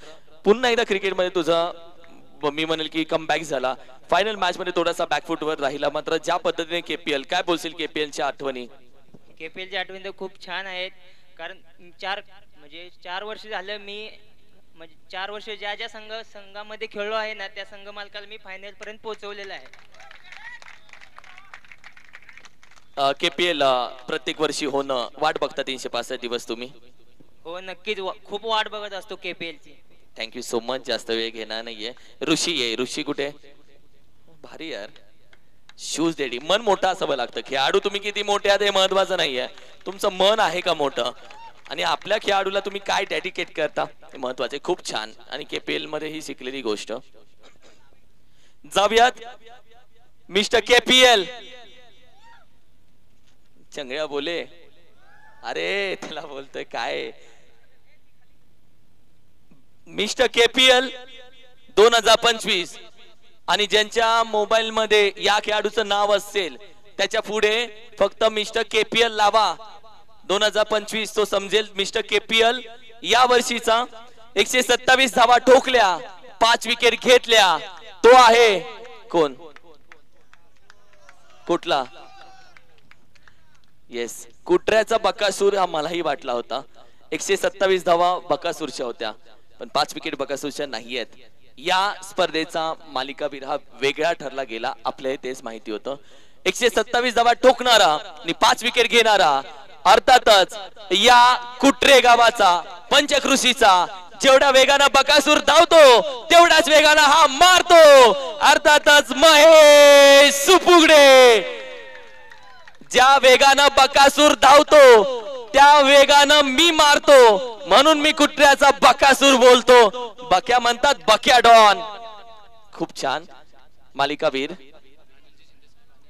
पुन्हा एकदा क्रिकेट मध्ये तुझा मी म्हणेल की कमबॅक झाला. फायनल मॅच मध्ये थोडासा बॅकफुटवर राहिला, मात्र ज्या पद्धतीने केपीएल, काय बोलशील केपीएलच्या आठवणी? केपीएलच्या आठवणी तर खूप छान आहेत. कारण 4 वर्ष झालं मी म्हणजे 4 वर्ष ज्या ज्या संघामध्ये खेळलो आहे ना त्या संघ मालकाला मी फायनल पर्यंत पोहोचवलेलं आहे. केपीएल प्रत्येक वर्षी होणं वाट बघता 365 दिवस तुम्ही? हो नक्कीच, खूप वाट बघत असतो केपीएलची. Thank you so much. जास्त वेळ घेणार नाहीये. ऋषी आहे. ऋषी कुठे? भारी यार. Shoes daddy. मन मोठं असावं लागतं. खेळाडू तुम्ही किती मोठे आहात हे महत्वाचं नाहीये, तुमचं मन आहे का मोठं आणि आपल्या खेळाडूला तुम्ही काय डेडिकेट करता हे महत्वाचे. खूप छान. आणि केपीएल मध्ये ही शिकलेली गोष्ट. जाऊयात मिस्टर केपीएल. चंगळ्या बोले. अरे त्याला बोलतोय काय? मिस्टर केपीएल 2025 आणि ज्यांच्या मोबाईल मध्ये या खेळाडूचं नाव असेल त्याच्या पुढे फक्त मिस्टर केपीएल लावा. 2025 तो समजेल मिस्टर केपीएल. या वर्षीचा 127 धावा ठोकल्या, 5 विकेट घेतल्या. तो आहे कोण? कुठला? येस, कुट्र्याचा बकासूर हा मलाही वाटला होता. 127 धावा बकासूरच्या होत्या, पण 5 विकेट बकासूरच्या नाही आहेत. या स्पर्धेचा मालिकावीर हा वेगळा ठरला गेला, आपल्याला तेच माहिती होतं. 127 धावा ठोकणारा आणि 5 विकेट घेणारा अर्थातच या कुट्रे गावाचा पंचकृषीचा. जेवढ्या वेगानं बकासूर धावतो तेवढ्याच वेगानं हा मारतो. अर्थातच महेश सुपुगडे. ज्या वेगानं बकासूर धावतो त्या वेगानं मी मारतो, म्हणून मी कुट्र्याचा बकासूर बोलतो. बक्या म्हणतात बक्या डॉन. खूप छान. मालिकावीर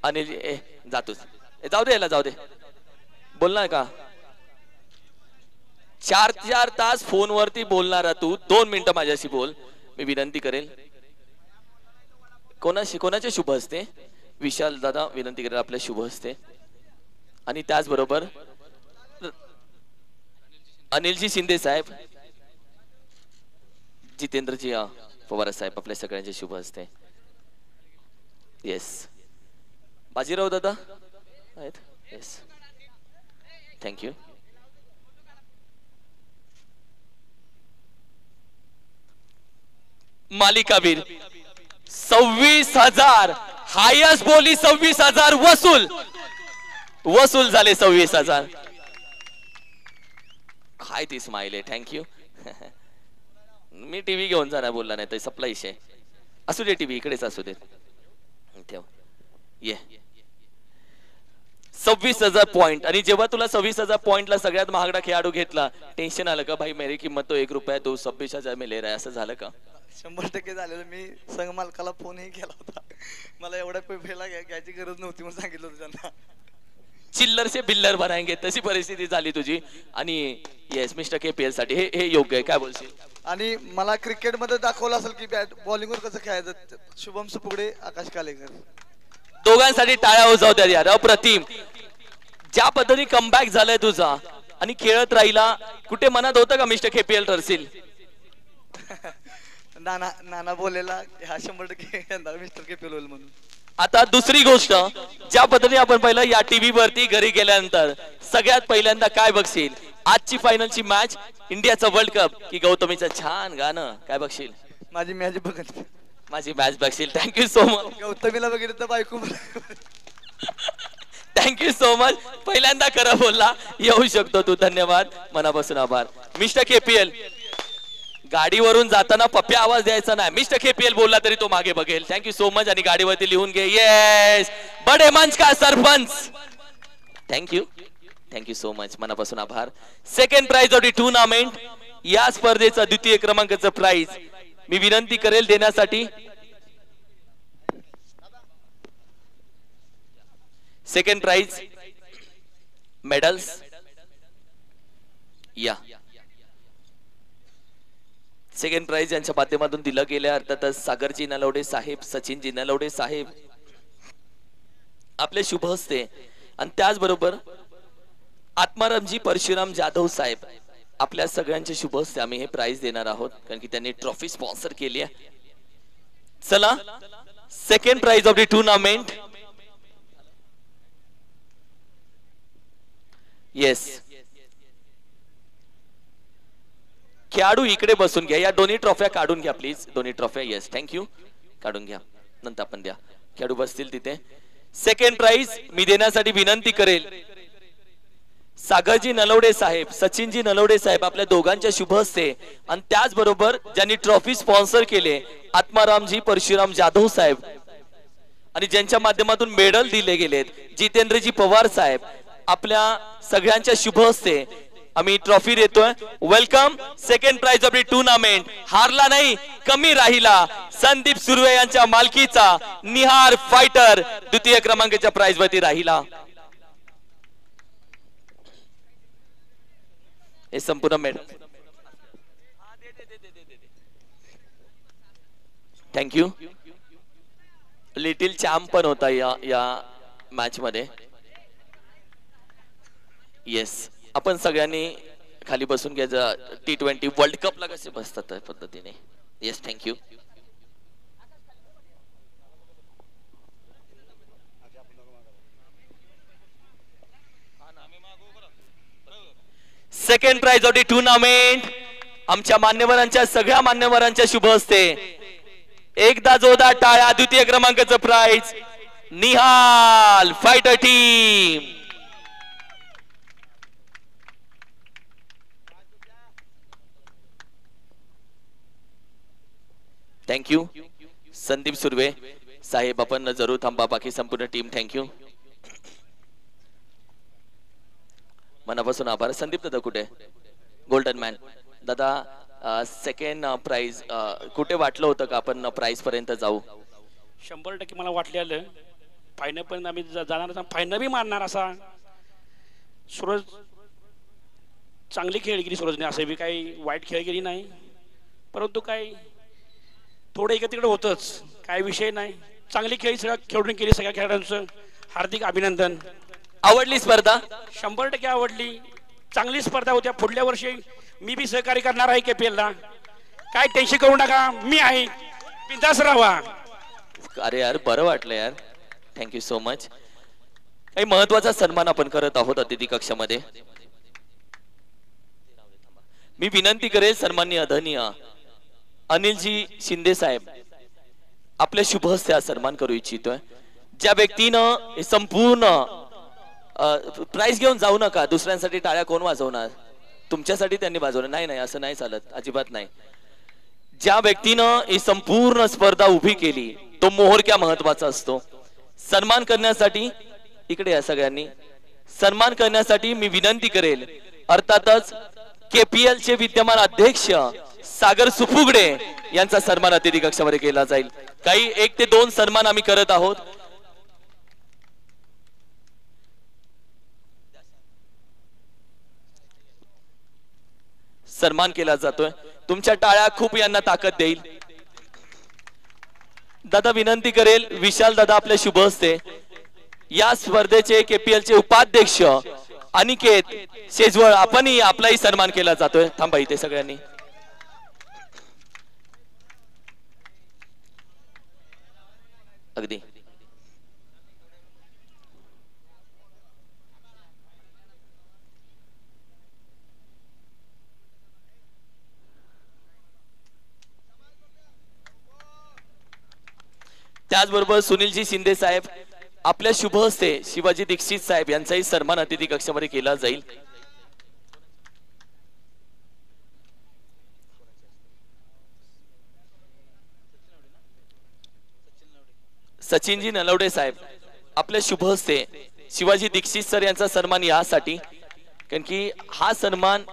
अनिल जातोच. जाऊ दे, याला जाऊ दे. बोलणार का? 4 तास फोनवरती बोलणारा तू 2 मिनिटं माझ्याशी बोल. मी विनंती करेल. कोणाचे शुभ हस्ते? विशाल दादा विनंती करेल आपल्या शुभ हस्ते. आणि त्याचबरोबर अनिलजी शिंदे साहेब, जितेंद्रजी पवार साहेब आपल्या सगळ्यांचे शुभ हस्ते. येस, बाजीराव दादा आहेत. Yes, thank you. मालिकावीर 26,000 हायस्ट बोली 26,000 वसूल झाले. 26,000. काय ती स्माइल आहे. थँक्यू. मी टीव्ही घेऊन जाणार बोलला नाही तर सप्लाय शे असू दे. टीव्ही इकडेच असू दे. ठेव. ये 26,000 पॉइंट. आणि जेव्हा तुला 26,000 पॉइंटला सगळ्यात महागडा खेळाडू घेतला, टेन्शन आलं का? भाई मेरी किंमत तो 1 रुपया, तो 26,000 में ले रहा है, असं झालं का? 100% झालेलं. मी संघ मालकाला फोनही केला होता, मला एवढ्या पैला घ्यायची गरज नव्हती म्हणून सांगितलं होतं त्यांना. चिल्लर से बिल्लर बनाएंगे तशी परिस्थिती झाली तुझी. आणि येस, मिस्टर केपीएल साठी हे योग्य आहे. काय बोलशील? आणि मला क्रिकेट मध्ये दाखवलं असेल की बॉलिंगवर कसं खेळायचं. शुभम सुपुगडे, आकाश कालेकर. दोघांसाठी टाळ्या उजवत्यात यार, अप्रतिम. ज्या पद्धतीने कमबॅक झालाय तुझा आणि खेळत राहिला, कुठे मनात होतं का मिस्टर KPL ठरतील? नाना नाना बोलेला हा 100% मिस्टर KPL होईल म्हणून. आता दुसरी गोष्ट, ज्या पद्धतीने आपण पहिलं या टीव्ही वरती घरी गेल्यानंतर सगळ्यात पहिल्यांदा काय बघशील? आजची फायनलची मॅच, इंडियाचा वर्ल्ड कप की गौतमीचं छान गाणं? काय बघशील? माझी मॅच बघत, माझी मॅच बघशील. Thank you so much. गौतमीला बघितलं तर बायको. Thank you so much. पहिल्यांदा खरं बोलला, येऊ शकतो तू. धन्यवाद, मनापासून आभार. मिस्टर KPL, गाडीवरून जाताना पप्प्या आवाज द्यायचा नाही. मिस्टर KPL बोलला तरी तो मागे बघेल. Thank you so much. आणि गाडीवरती लिहून घे, येस बडे मंच का sarpanch. Thank you, thank you so much, मनापासून आभार. Second prize of the tournament, या स्पर्धेचा द्वितीय क्रमांकाचं प्राइज मी विनंती करेल देण्यासाठी. सेकंड प्राइज, मेडल्स या सेकंड प्राइज यांच्या माध्यमातून दिलं गेलं. अर्थातच सागरजी नलवडे साहेब, सचिनजी नलवडे साहेब आपले शुभ हस्ते, आणि त्याचबरोबर आत्मारामजी परशुराम जाधव साहेब आपल्या सगळ्यांच्या शुभ हस्ते आम्ही हे प्राइज देणार आहोत, कारण की त्यांनी ट्रॉफी स्पॉन्सर केली आहे. चला, second prize of the tournament. Yes, खेळाडू इकडे बसून घ्या. या दोन्ही ट्रॉफ्या काढून घ्या प्लीज, दोन्ही ट्रॉफ्या. येस, थँक्यू, काढून घ्या, नंतर आपण द्या. खेळाडू बसतील तिथे. सेकंड प्राइज मी देण्यासाठी विनंती करेल सागरजी नलवडे साहेब, सचिनजी नलवडे साहेब आपल्या दोघांच्या शुभ हस्ते, आणि त्याचबरोबर ज्यांनी ट्रॉफी स्पॉन्सर केले आत्मारामजी परशुराम जाधव साहेब, आणि ज्यांच्या माध्यमातून मेडल दिले गेलेत जितेंद्रजी पवार साहेब, आपल्या सगळ्यांच्या शुभ हस्ते आम्ही ट्रॉफी देतोय. Welcome. Second prize of the tournament, हारला नाही, कमी राहिला, संदीप सुर्वे यांच्या मालकीचा निहार फायटर द्वितीय क्रमांकाच्या प्राइज वरती राहिला. हे संपूर्ण मेडल. थँक्यू. लिटिल चॅम्प पण होता या मॅच मध्ये. येस, आपण सगळ्यांनी खाली बसून घ्यायचं. T20 वर्ल्ड कपला कसे बसतात त्या पद्धतीने. Yes, thank you. Second prize of the tournament आमच्या मान्यवरांच्या, सगळ्या मान्यवरांच्या शुभ हस्ते एकदा जोरदार टाळ्या. द्वितीय क्रमांकाचं prize Nihal fighter team. Thank you. Sandeep Surve साहेब आपण जरूर थांबा, बाकी संपूर्ण टीम थँक्यू, मनापासून आभार. संदीप दादा कुठे? गोल्डन मॅन दादा, सेकंड प्राइज कुठे वाटलं होतं का आपण प्राइज पर्यंत जाऊ? 100% मला वाटलेलं फायनल पर्यंत आम्ही जाणार, फायनल बी मारणार असा. सूरज चांगली खेळ गेली सूरजने, असं बी काही वाईट खेळ गेली नाही, परंतु काय थोडं इकडे तिकडे होतच, काय विषय नाही. चांगली खेळी सगळ्या खेळून केली, सगळ्या खेळाडूंचं हार्दिक अभिनंदन. आवडली स्पर्धा? 100% आवडली. चांगली स्पर्धा होत्या. पुढल्या वर्षी मी बी सहकार्य करणार आहे KPL ला. काय टेन्शन करू नका, मी आहे, बिंदास राहा. अरे यार, बरं वाटलं यार, थँक्यू सो मच. काही महत्वाचा सन्मान आपण करत आहोत अतिथी कक्षामध्ये. मी विनंती करेल सन्माननीय आदरणीय अनिलजी शिंदे साहेब आपल्या शुभ हस्ते सन्मान करू इच्छितोय. ज्या व्यक्तीनं संपूर्ण प्राइज घेऊन जाऊ नका, दुसऱ्यांसाठी टाळ्या कोण वाजवणार? तुमच्यासाठी त्यांनी वाजवलं नाही, नाही असं नाही चालत, अजिबात नाही. ज्या व्यक्तीनं ही संपूर्ण स्पर्धा उभी केली तो मोहरक्या महत्वाचा असतो. सन्मान करण्यासाठी इकडे या सगळ्यांनी, सन्मान करण्यासाठी मी विनंती करेल अर्थातच KPL चे विद्यमान अध्यक्ष सागर सुफुगडे यांचा सन्मान अतिथी कक्षामध्ये केला जाईल. काही 1 ते 2 सन्मान आम्ही करत आहोत. सन्मान केला जातोय. तुमच्या टाळ्या खूप यांना ताकद देईल. दादा विनंती करेल विशाल दादा आपल्या शुभ हस्ते या स्पर्धेचे KPL चे उपाध्यक्ष अनिकेत शेजवळ आपणही आपलाही सन्मान केला जातोय. थांबा इथे सगळ्यांनी. अगदी त्याचबरोबर सुनीलजी शिंदे साहेब आपल्या शुभ हस्ते शिवाजी दीक्षित साहेब यांचाही सन्मान अतिथी कक्षामध्ये केला जाईल. सचिनजी नलवडे साहेब आपल्या शुभ हस्ते शिवाजी दीक्षित सर यांचा सन्मान यासाठी कारण की हा सन्मान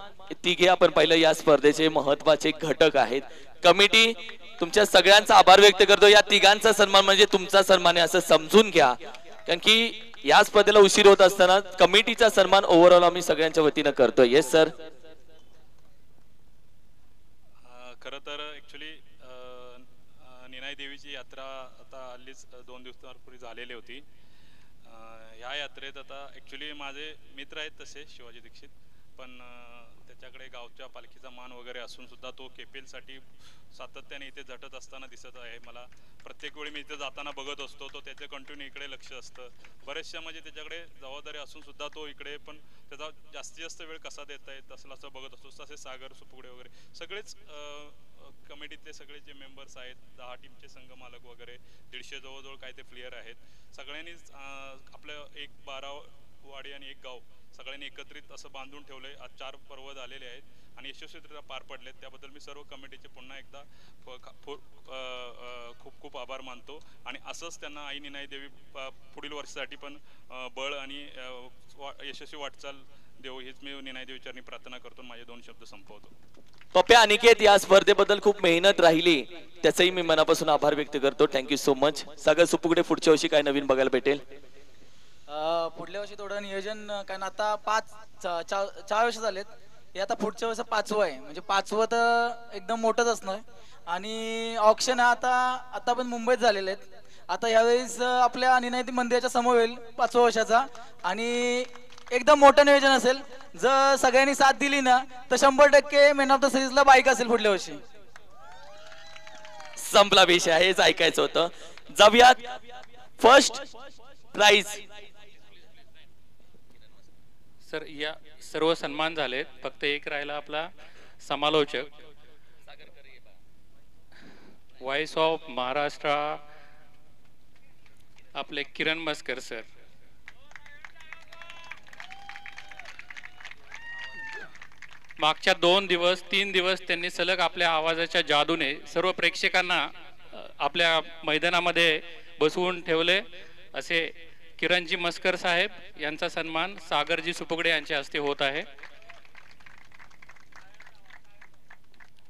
तिघे आपण पाहिलं या स्पर्धेचे महत्वाचे घटक आहेत. कमिटी तुमच्या सगळ्यांचा आभार व्यक्त करतो. या तिघांचा सन्मान म्हणजे तुमचा सन्मान आहे असं समजून घ्या कारण की या स्पर्धेला उशीर होत असताना कमिटीचा सन्मान ओव्हरऑल आम्ही सगळ्यांच्या वतीनं करतोय. Yes sir. खरं तर ऍक्च्युली निनाई देवीची यात्रा आता हल्लीच 2 दिवसांपूर्वी झालेली होती. ह्या यात्रेत आता ऍक्च्युली माझे मित्र आहेत तसे शिवाजी दीक्षित पण त्याच्याकडे गावच्या पालखीचा मान वगैरे असून सुद्धा तो KPL साठी सातत्याने इथे झटत असताना दिसत आहे. मला प्रत्येक वेळी मी इथे जाताना बघत असतो तो त्याचे कंटिन्यू इकडे लक्ष असतं. बरेचशा म्हणजे त्याच्याकडे जबाबदारी असून सुद्धा तो इकडे पण त्याचा जास्तीत जास्त वेळ कसा देता येत असं बघत असतो. तसे सागर सुपुगडे वगैरे सगळेच कमिटीतले सगळे जे मेंबर्स आहेत 10 टीमचे संघ मालक वगैरे 150 जवळजवळ काय ते प्लेयर आहेत. सगळ्यांनीच आपलं एक 12 वाडी आणि एक गाव सगळ्यांनी एकत्रित असं बांधून ठेवलंय. आज 4 पर्व झालेले आहेत आणि यशस्वीरित्या पार पडलेत. त्याबद्दल मी सर्व कमिटीचे पुन्हा एकदा खूप खूप आभार मानतो आणि असंच त्यांना आई निनाई देवी पुढील वर्षासाठी पण बळ आणि यशस्वी वाटचाल देऊ हीच मी निनाई देवीचरणी प्रार्थना करतो. माझे 2 शब्द संपवतो. पप्या अनिकेत या स्पर्धेबद्दल खूप मेहनत राहिली त्याचाही मी मनापासून आभार व्यक्त करतो. Thank you so much. Sagar Supugade पुढच्या वर्षी काय नवीन बघायला भेटेल? पुढल्या वर्षी थोडं नियोजन कारण आता 4 वर्ष झालेत हे आता पुढच्या वर्ष 5वं आहे म्हणजे 5वं तर एकदम मोठंच असणार आणि ऑक्शन आता पण मुंबईत झालेले आहेत. आता यावेळेस आपल्या निनाई मंदिराच्या समोर होईल 5व्या वर्षाचा आणि एकदम मोठं नियोजन असेल. जर सगळ्यांनी साथ दिली ना तर 100% मॅन ऑफ द सिरीजला बाईक असेल पुढल्या वर्षी. संपला विषय हेच ऐकायचं होतं. जाऊयात फर्स्ट प्राइज. सर या सर्व सन्मान झालेत फक्त एक राहिला आपला समालोचक व्हॉइस ऑफ महाराष्ट्र आपले किरण मस्कर सर. मागच्या 2 दिवस 3 दिवस त्यांनी सलग आपल्या आवाजाच्या जादूने सर्व प्रेक्षकांना आपल्या मैदानामध्ये बसवून ठेवले. असे किरणजी मस्कर साहेब यांचा सन्मान सागरजी सुपुगडे यांच्या हस्ते होत आहे.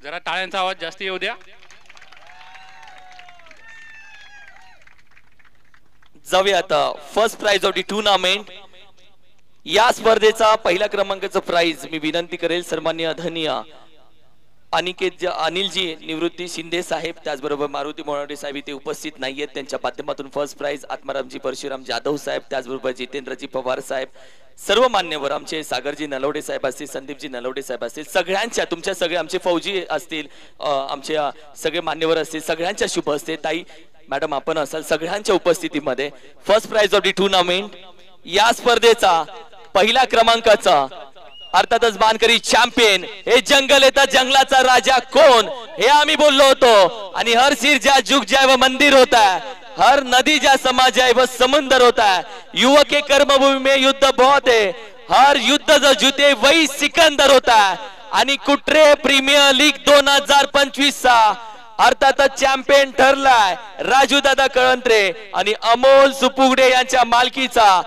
जरा टाळ्यांचा आवाज जास्त येऊ द्या. जाऊया आता first prize of the tournament. या स्पर्धेचा पहिल्या क्रमांकाचं प्राइज मी विनंती करेल सन्माननीय धनिया अनिकेत अनिलजी निवृत्ती शिंदे साहेब त्याचबरोबर मारुती मोनाडे साहेब इथे उपस्थित नाहीयेत त्यांच्या माध्यमातून फर्स्ट प्राइज आत्मारामजी परशुराम जाधव साहेब त्याचबरोबर जितेंद्रजी पवार साहेब सर्व मान्यवर आमचे सागरजी नलवडे साहेब असतील संदीपजी नलवडे साहेब असतील सगळ्यांच्या तुमच्या सगळे आमचे फौजी असतील आमचे सगळे मान्यवर असतील सगळ्यांच्या शुभ हस्ते ताई मॅडम आपण असाल सगळ्यांच्या उपस्थितीमध्ये first prize of the tournament या स्पर्धेचा पहिल्या क्रमांकाचा अर्थातच मानकरी चॅम्पियन हे जंगल येतात जंगलाचा राजा कोण हे आम्ही बोललो होतो आणि हर सिर ज्या जुग जाय वो मंदिर होता है हर नदी जा समा जाए वो समुंदर होता है युवक के कर्मभूमि में युद्ध बहुत है हर युद्ध जो जीते वही सिकंदर होता है आणि कुट्रे प्रीमियर लीग 2025 चा अर्थातच चॅम्पियन ठरलाय राजू दादा कळंत्रे आणि अमोल सुपुगडे यांच्या मालकीचा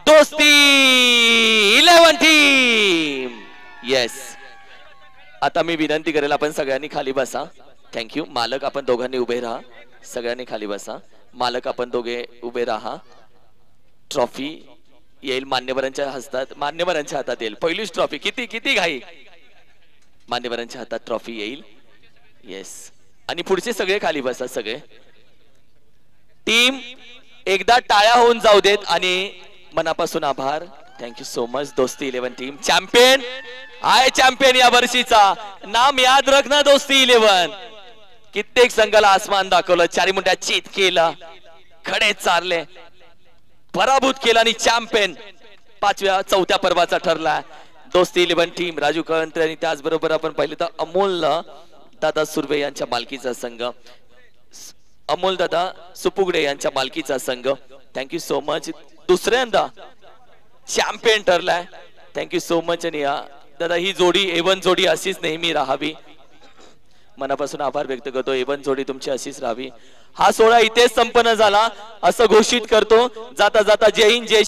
दोस्ती 11 टीम. येस आता मी विनंती करेल आपण सगळ्यांनी खाली बसा. थँक्यू. मालक आपण दोघांनी उभे राहा. सगळ्यांनी खाली बसा. मालक आपण दोघे उभे राहा. ट्रॉफी येईल मान्यवरांच्या हातात येईल. पहिलीच ट्रॉफी किती घाई मान्यवरांच्या हातात ट्रॉफी येईल. येस आणि पुढचे सगळे खाली बसा. सगळे टीम एकदा टाळ्या होऊन जाऊ देत आणि मनापासून आभार. Thank you so much. दोस्ती 11 टीम चॅम्पियन आहे. चॅम्पियन या वर्षीचा नाम याद रखना. दोस्ती 11 कित्येक संघाला आसमान दाखवलं, चारी मुंड्या चित केलं, खडे चारले, पराभूत केला आणि चॅम्पियन 4थ्या पर्वाचा ठरला. दोस्ती 11 टीम राजू कळंत्रे आणि त्याचबरोबर आपण पाहिलं तर अमोल दादा सुर्वे यांच्या मालकीचा संघ, अमोल दादा सुपुगडे यांच्या मालकीचा संघ. Thank you so much. दुसऱ्यांदा चॅम्पियन ठरलाय. Thank you so much. आणि दादा ही जोडी A1 जोडी अशीच नेहमी राहावी. मनापासून आभार व्यक्त करतो. A1 जोडी तुमची अशीच राहावी. हा सोहळा इथेच संपन्न झाला असं घोषित करतो. जाता जाता जय हिंद जय